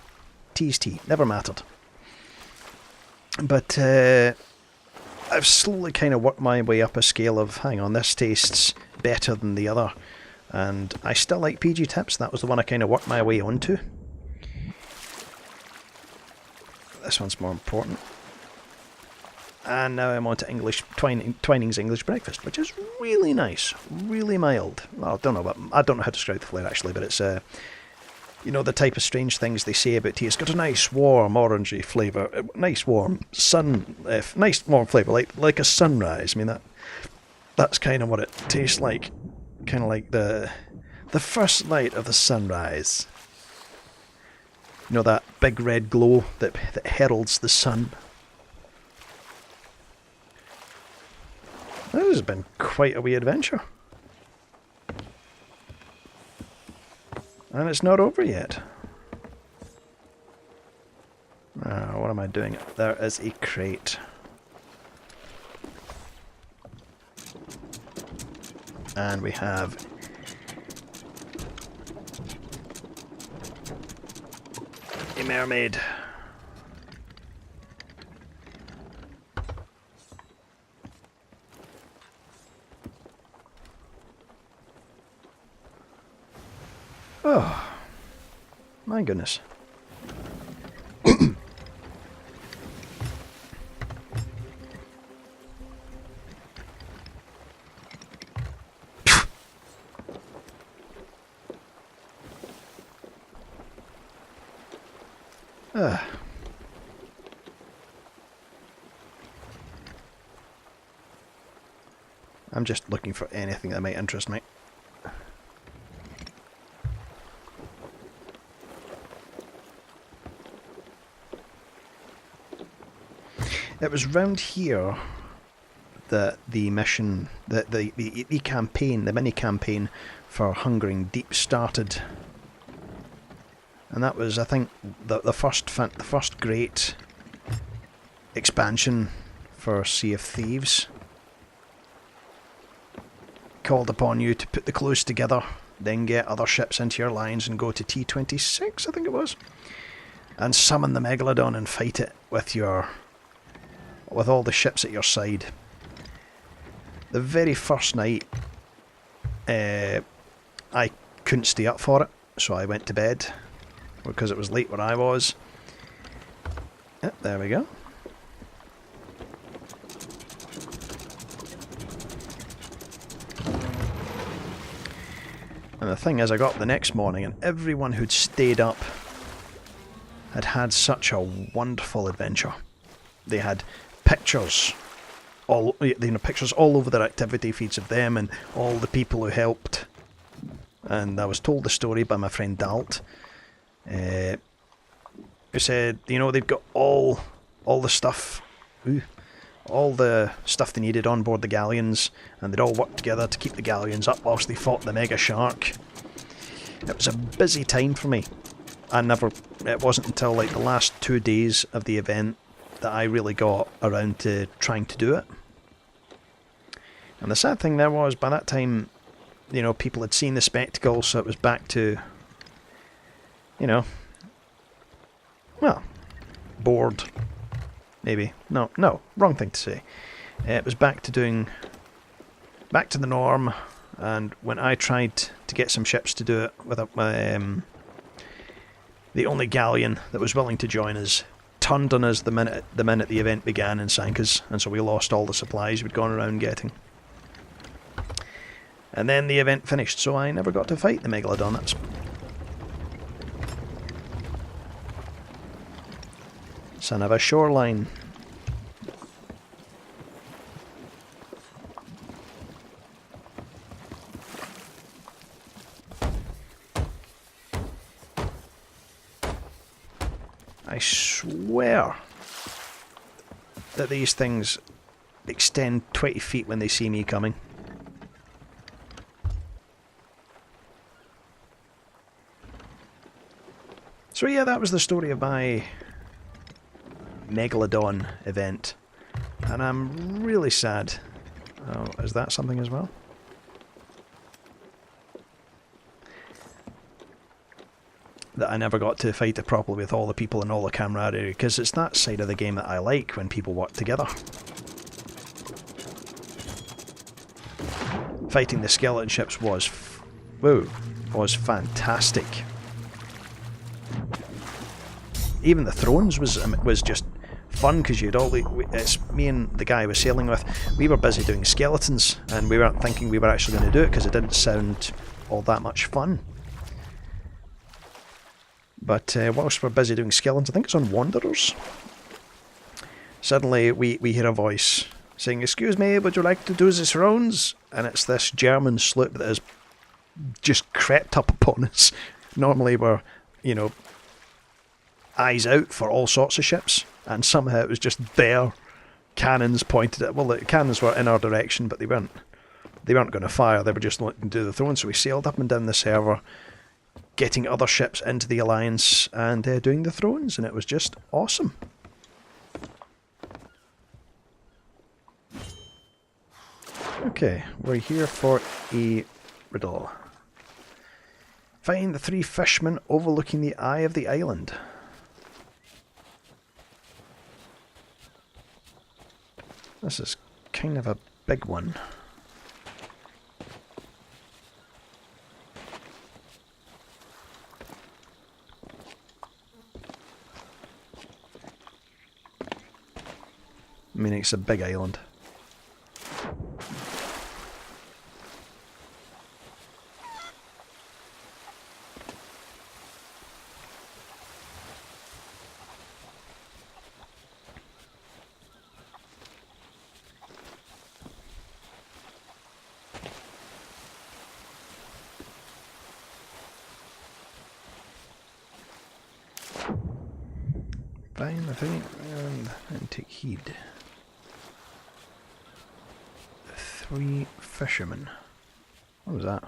Tea's tea. Never mattered. But I've slowly kind of worked my way up a scale of, hang on, this tastes better than the other. And I still like PG Tips. That was the one I kind of worked my way onto. This one's more important. And now I'm on to Twining's English Breakfast, which is really nice, really mild. Well, I don't know how to describe the flavour actually, but it's you know, the type of strange things they say about tea. It's got a nice warm orangey flavour, nice warm nice warm flavour, like a sunrise. I mean that's kind of what it tastes like, kind of like the first light of the sunrise. You know, that big red glow that heralds the sun. This has been quite a wee adventure. And it's not over yet. What am I doing? There is a crate. And we have... a mermaid. Oh, my goodness. I'm just looking for anything that might interest me. It was round here that the mission, the campaign, the mini campaign for Hungering Deep started. And that was, I think, the first great expansion for Sea of Thieves. Called upon you to put the clues together, then get other ships into your lines and go to T26, I think it was, and summon the Megalodon and fight it with all the ships at your side. The very first night, I couldn't stay up for it, so I went to bed because it was late where I was. Yep, there we go. And the thing is, I got up the next morning and everyone who'd stayed up had had such a wonderful adventure. They had pictures, pictures all over their activity feeds of them and all the people who helped. And I was told the story by my friend Dalt, who said, they've got all the stuff, all the stuff they needed on board the galleons, and they'd all worked together to keep the galleons up whilst they fought the mega shark. It was a busy time for me. It wasn't until like the last 2 days of the event that I really got around to trying to do it. And the sad thing there was, by that time, people had seen the spectacle, so it was back to, bored. Maybe. No, wrong thing to say. It was back to the norm, and when I tried to get some ships to do it with the only galleon that was willing to join us turned on us the minute the event began and sank us, and so we lost all the supplies we'd gone around getting. And then the event finished, so I never got to fight the Megalodon. That's son of a shoreline. I swear that these things extend 20 feet when they see me coming. So yeah, that was the story of my Megalodon event, and I'm really sad. Oh, is that something as well? That I never got to fight it properly with all the people and all the camaraderie, because it's that side of the game that I like, when people work together. Fighting the skeleton ships was fantastic. Even the thrones was just fun, because you'd it's me and the guy I was sailing with, we were busy doing skeletons, and we weren't thinking we were actually going to do it because it didn't sound all that much fun. But whilst we're busy doing skeletons, I think it's on Wanderers, suddenly we hear a voice saying, "Excuse me, would you like to do the thrones?" And it's this German sloop that has just crept up upon us. Normally we're, eyes out for all sorts of ships, and somehow it was just there, cannons pointed at. Well, the cannons were in our direction, but they weren't going to fire. They were just looking to do the throne. So we sailed up and down the server, getting other ships into the alliance and doing the thrones, and it was just awesome. Okay, we're here for a riddle. Find the 3 fishermen overlooking the eye of the island. This is kind of a big one. I mean, it's a big island. Find the thing and take heed. 3 fishermen. What was that?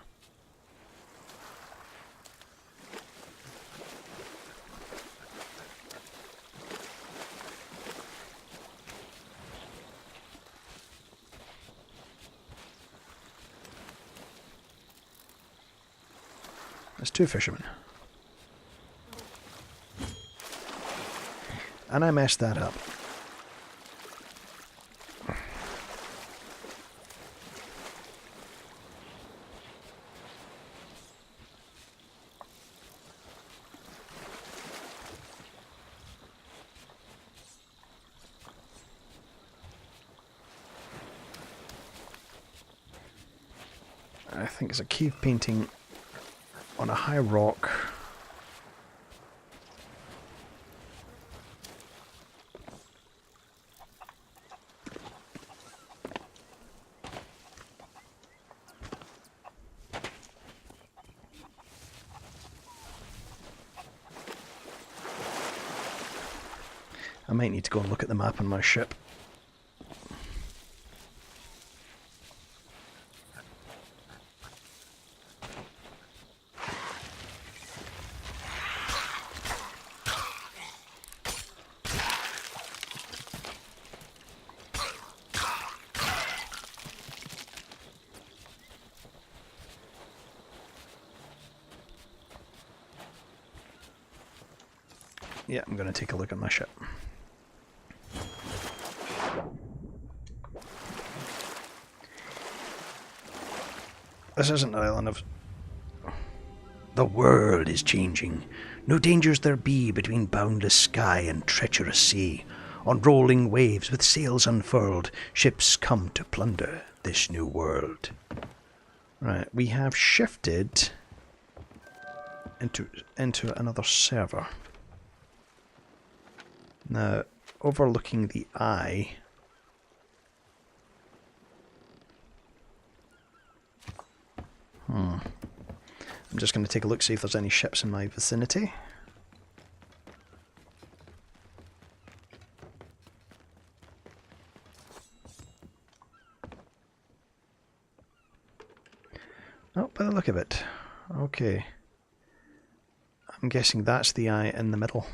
There's 2 fishermen. And I messed that up. I think it's a cave painting on a high rock. I might need to go and look at the map on my ship. Yeah, I'm going to take a look at my ship. This isn't an island of... The world is changing. No dangers there be between boundless sky and treacherous sea. On rolling waves with sails unfurled, ships come to plunder this new world. Right, we have shifted into another server. Now, overlooking the eye... I'm just going to take a look, see if there's any ships in my vicinity. Oh, by the look of it. Okay. I'm guessing that's the eye in the middle.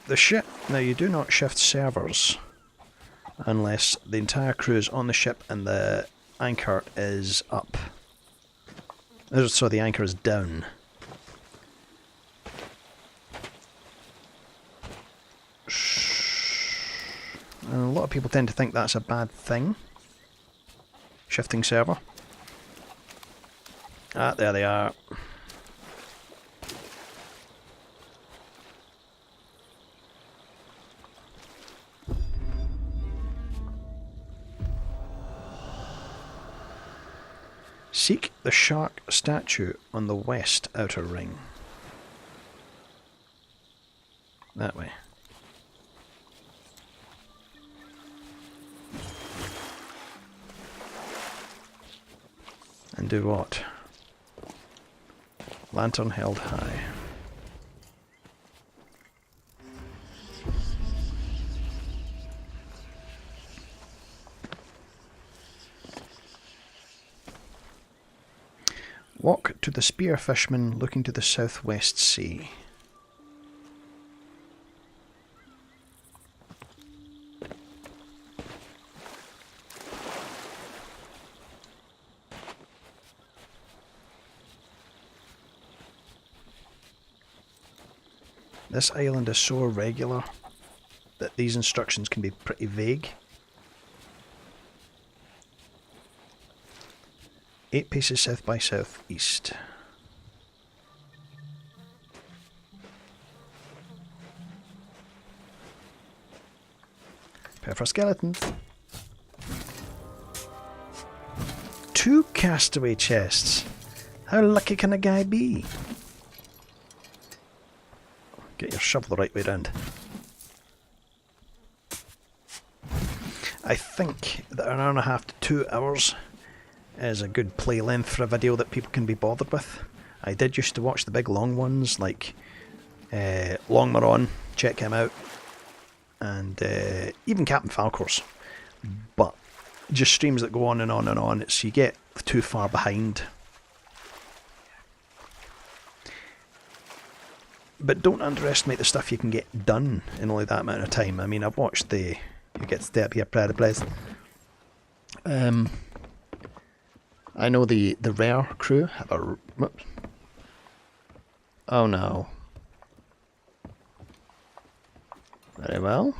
The ship, now you do not shift servers unless the entire crew is on the ship and the anchor is up. So the anchor is down. And a lot of people tend to think that's a bad thing. Shifting server. Ah, there they are. Seek the shark statue on the west outer ring. That way. And do what? Lantern held high. Walk to the spearfishman looking to the southwest sea. This island is so irregular that these instructions can be pretty vague. 8 paces south by southeast. Prepare for skeletons. 2 castaway chests. How lucky can a guy be? Get your shovel the right way round. I think that an hour and a half to 2 hours is a good play length for a video that people can be bothered with. I did used to watch the big long ones like Long Maron, check him out, and even Captain Falcors. But just streams that go on and on and on, it's you get too far behind. But don't underestimate the stuff you can get done in only that amount of time. I mean, I've watched the You get to stay up here, proud place. I know the rare crew have a... Whoops. Oh no. Very well.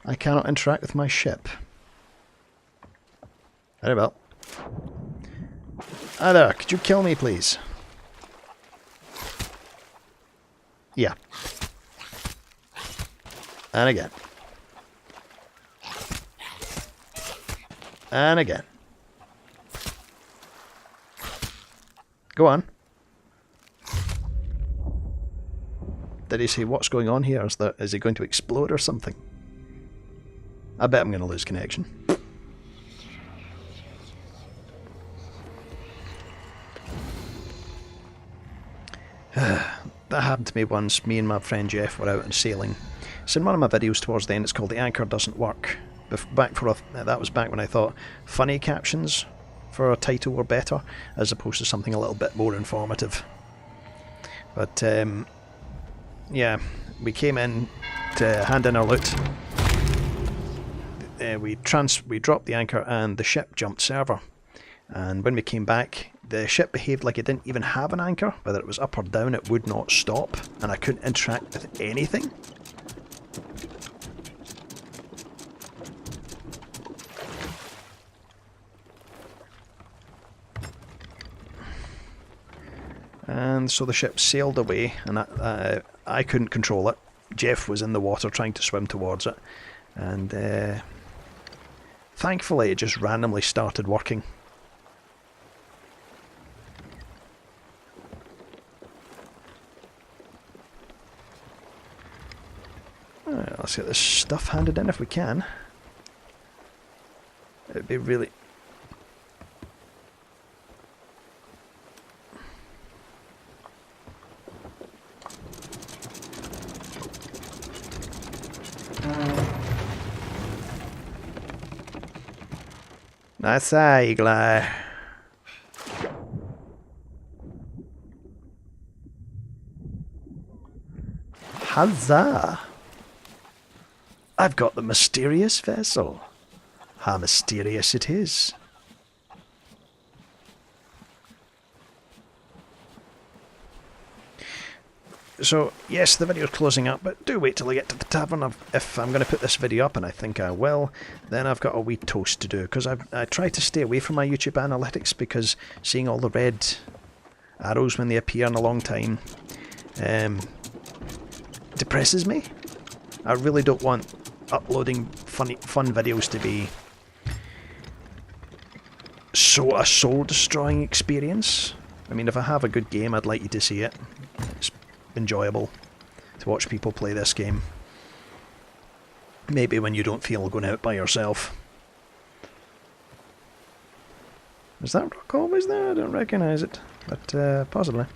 I cannot interact with my ship. Very well. Hi there, could you kill me please? Yeah. And again. And again. Go on. Did he say what's going on here? Is he going to explode or something? I bet I'm going to lose connection. That happened to me once. Me and my friend Jeff were out and sailing. It's in one of my videos towards the end. It's called The Anchor Doesn't Work. That was back when I thought funny captions for a title were better, as opposed to something a little bit more informative. But yeah, we came in to hand in our loot. We dropped the anchor and the ship jumped server. And when we came back, the ship behaved like it didn't even have an anchor. Whether it was up or down, it would not stop, and I couldn't interact with anything. And so the ship sailed away, and I couldn't control it. Jeff was in the water trying to swim towards it, and thankfully it just randomly started working. Alright, let's get this stuff handed in if we can. It'd be really... Nice eye, Eagle Eye. Huzzah! I've got the mysterious vessel. How mysterious it is. So, yes, the video's closing up, but do wait till I get to the tavern. If I'm going to put this video up, and I think I will, then I've got a wee toast to do, because I try to stay away from my YouTube analytics, because seeing all the red arrows when they appear in a long time depresses me. I really don't want uploading fun videos to be a soul-destroying experience. I mean, if I have a good game, I'd like you to see it. It's enjoyable to watch people play this game. Maybe when you don't feel going out by yourself. Is that rock always there? I don't recognise it, but possibly.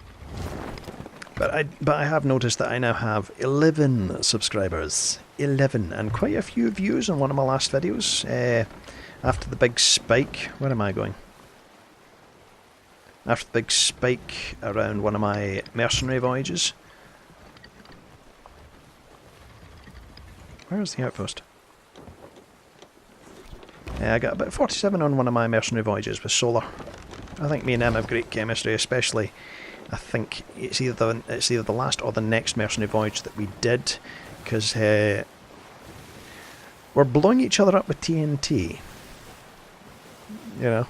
But I have noticed that I now have 11 subscribers. 11, and quite a few views on one of my last videos. After the big spike, where am I going? After the big spike around one of my mercenary voyages. Where's the outpost? Yeah, I got about 47 on one of my mercenary voyages with Solar. I think me and them have great chemistry, especially I think it's either the last or the next mercenary voyage that we did, because we're blowing each other up with TNT. You know.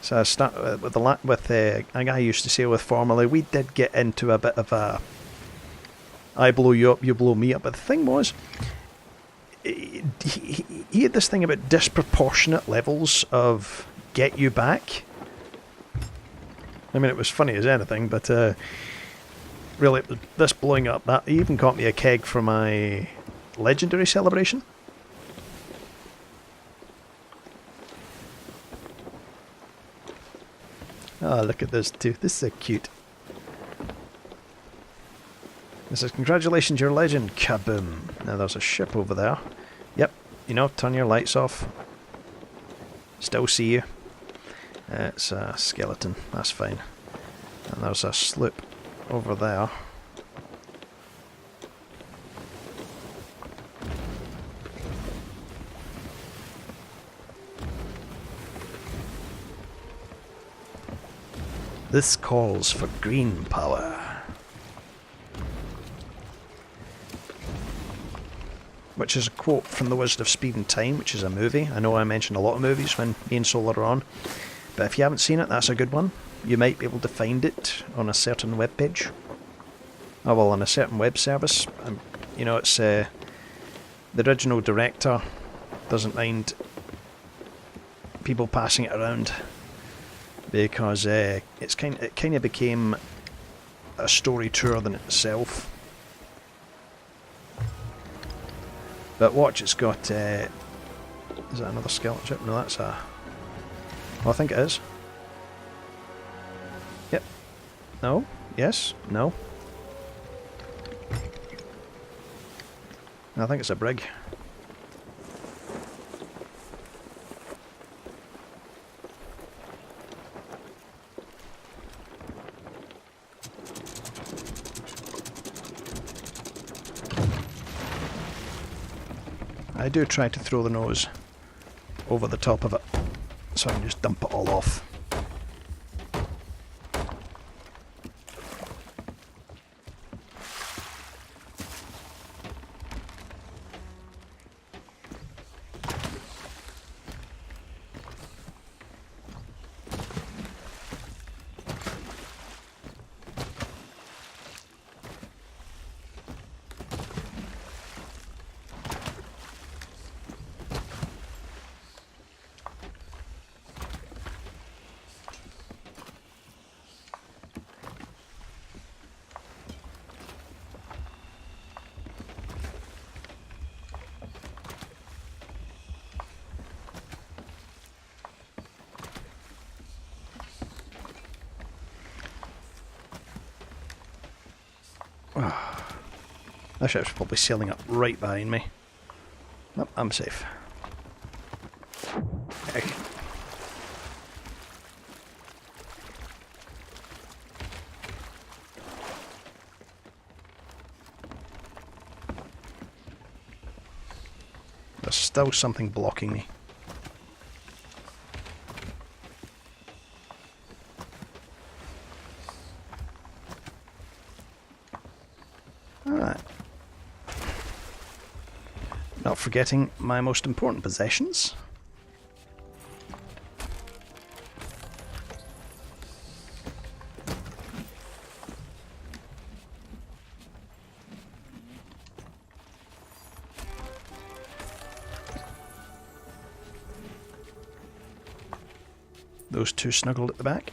So I start with a guy I used to sail with formerly. We did get into a bit of a I blow you up, you blow me up. But the thing was, he had this thing about disproportionate levels of get you back. I mean, it was funny as anything, but really, it was this blowing up, that he even got me a keg for my legendary celebration. Oh, look at this too. This is so cute. This is congratulations, your legend. Kaboom. Now there's a ship over there. Yep, you know, turn your lights off. Still see you. It's a skeleton, that's fine. And there's a sloop over there. This calls for green power. Which is a quote from The Wizard of Speed and Time, which is a movie. I know I mentioned a lot of movies when me and Solar are on, but if you haven't seen it, that's a good one. You might be able to find it on a certain web page. Oh well, on a certain web service. You know, it's the original director doesn't mind people passing it around because it kind of became a story truer than itself. But watch, it's got is that another skeleton ship? No, that's a... Oh, I think it is. Yep. No. Yes. No. I think it's a brig. I do try to throw the nose over the top of it, so I can just dump it all off. That ship's probably sailing up right behind me. Nope, I'm safe. Heck. There's still something blocking me. Alright. Not forgetting my most important possessions. Those two snuggled at the back.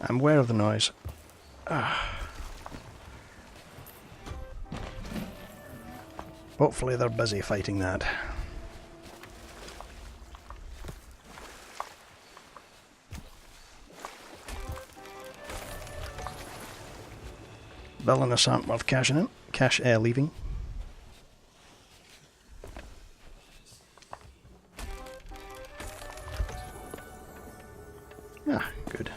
I'm aware of the noise. Hopefully they're busy fighting that. Villainous aren't worth cashing in. Leaving. Ah, good.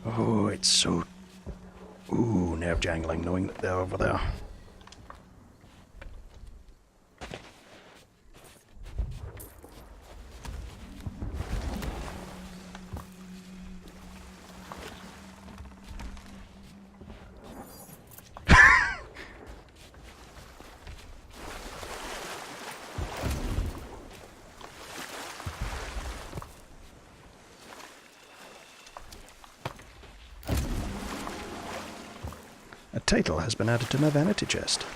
Oh, it's so... Ooh, nerve-jangling knowing that they're over there. title has been added to my vanity chest.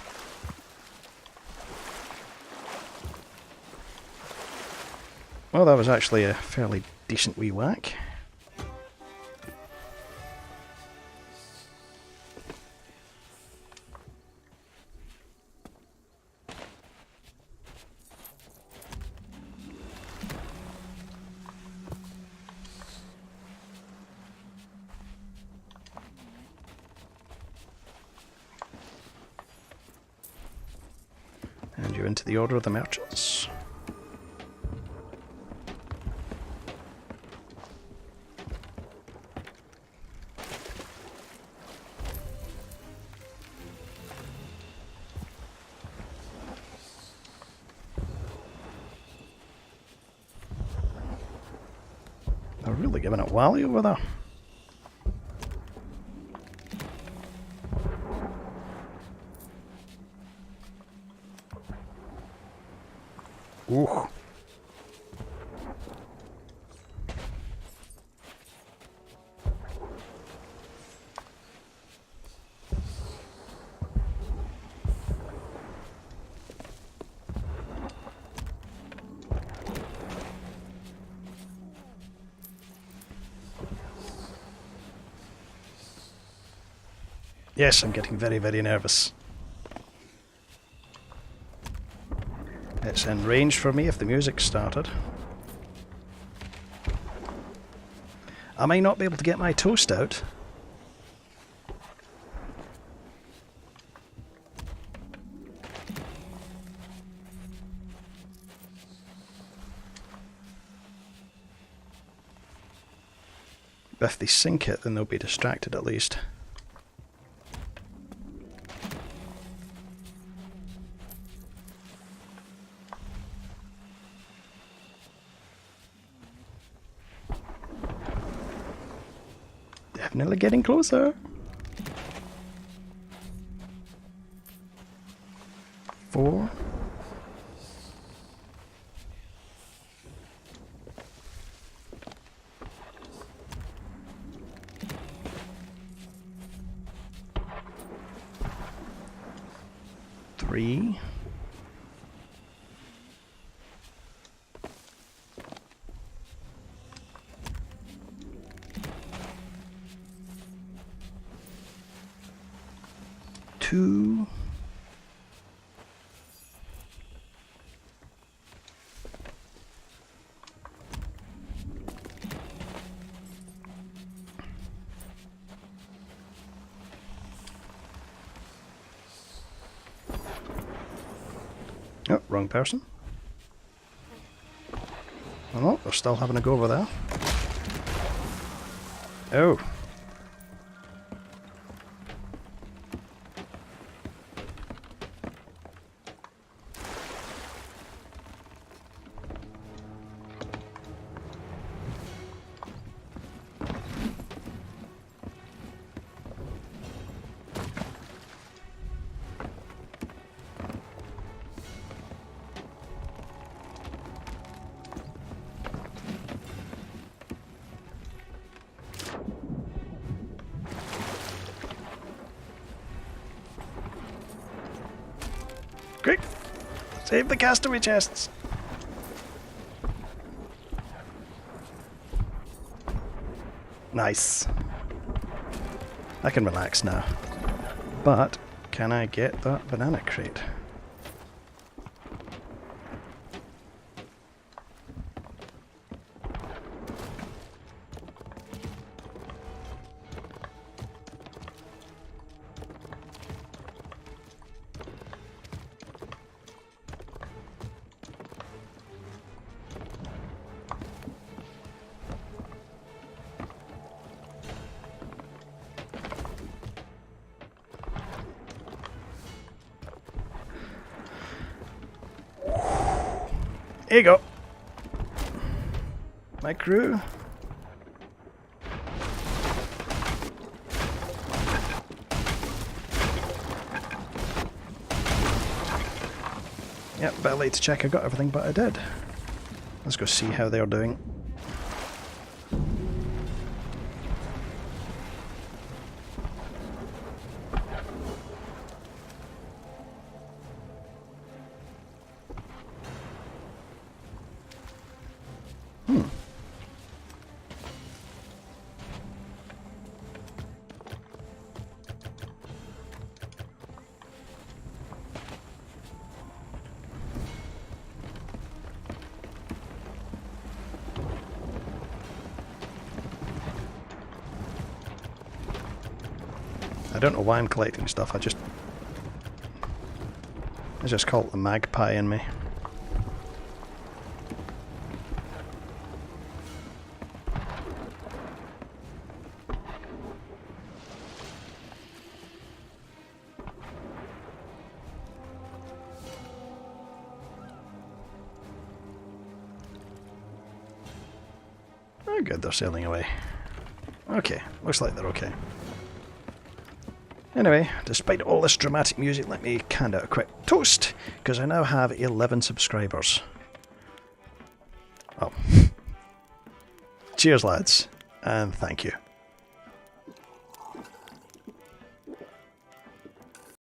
Well, that was actually a fairly decent wee whack. And you're into the order of the merchants. They're really giving it wally over there. Ooh. Yes, I'm getting very, very nervous. It's in range for me if the music started. I might not be able to get my toast out. But if they sink it, then they'll be distracted at least. Definitely getting closer. 4. Three. 2. Oh, wrong person. Oh, they're still having a go over there. Oh. Quick! Save the castaway chests! Nice. I can relax now. But, can I get that banana crate? Here you go. My crew. Yep, bit late to check I got everything, but I did. Let's go see how they're doing. don't know why I'm collecting stuff, I just call it the magpie in me. Oh good, they're sailing away. Okay, looks like they're okay. Anyway, despite all this dramatic music, let me hand out a quick toast, because I now have 11 subscribers. Oh. Cheers lads, and thank you.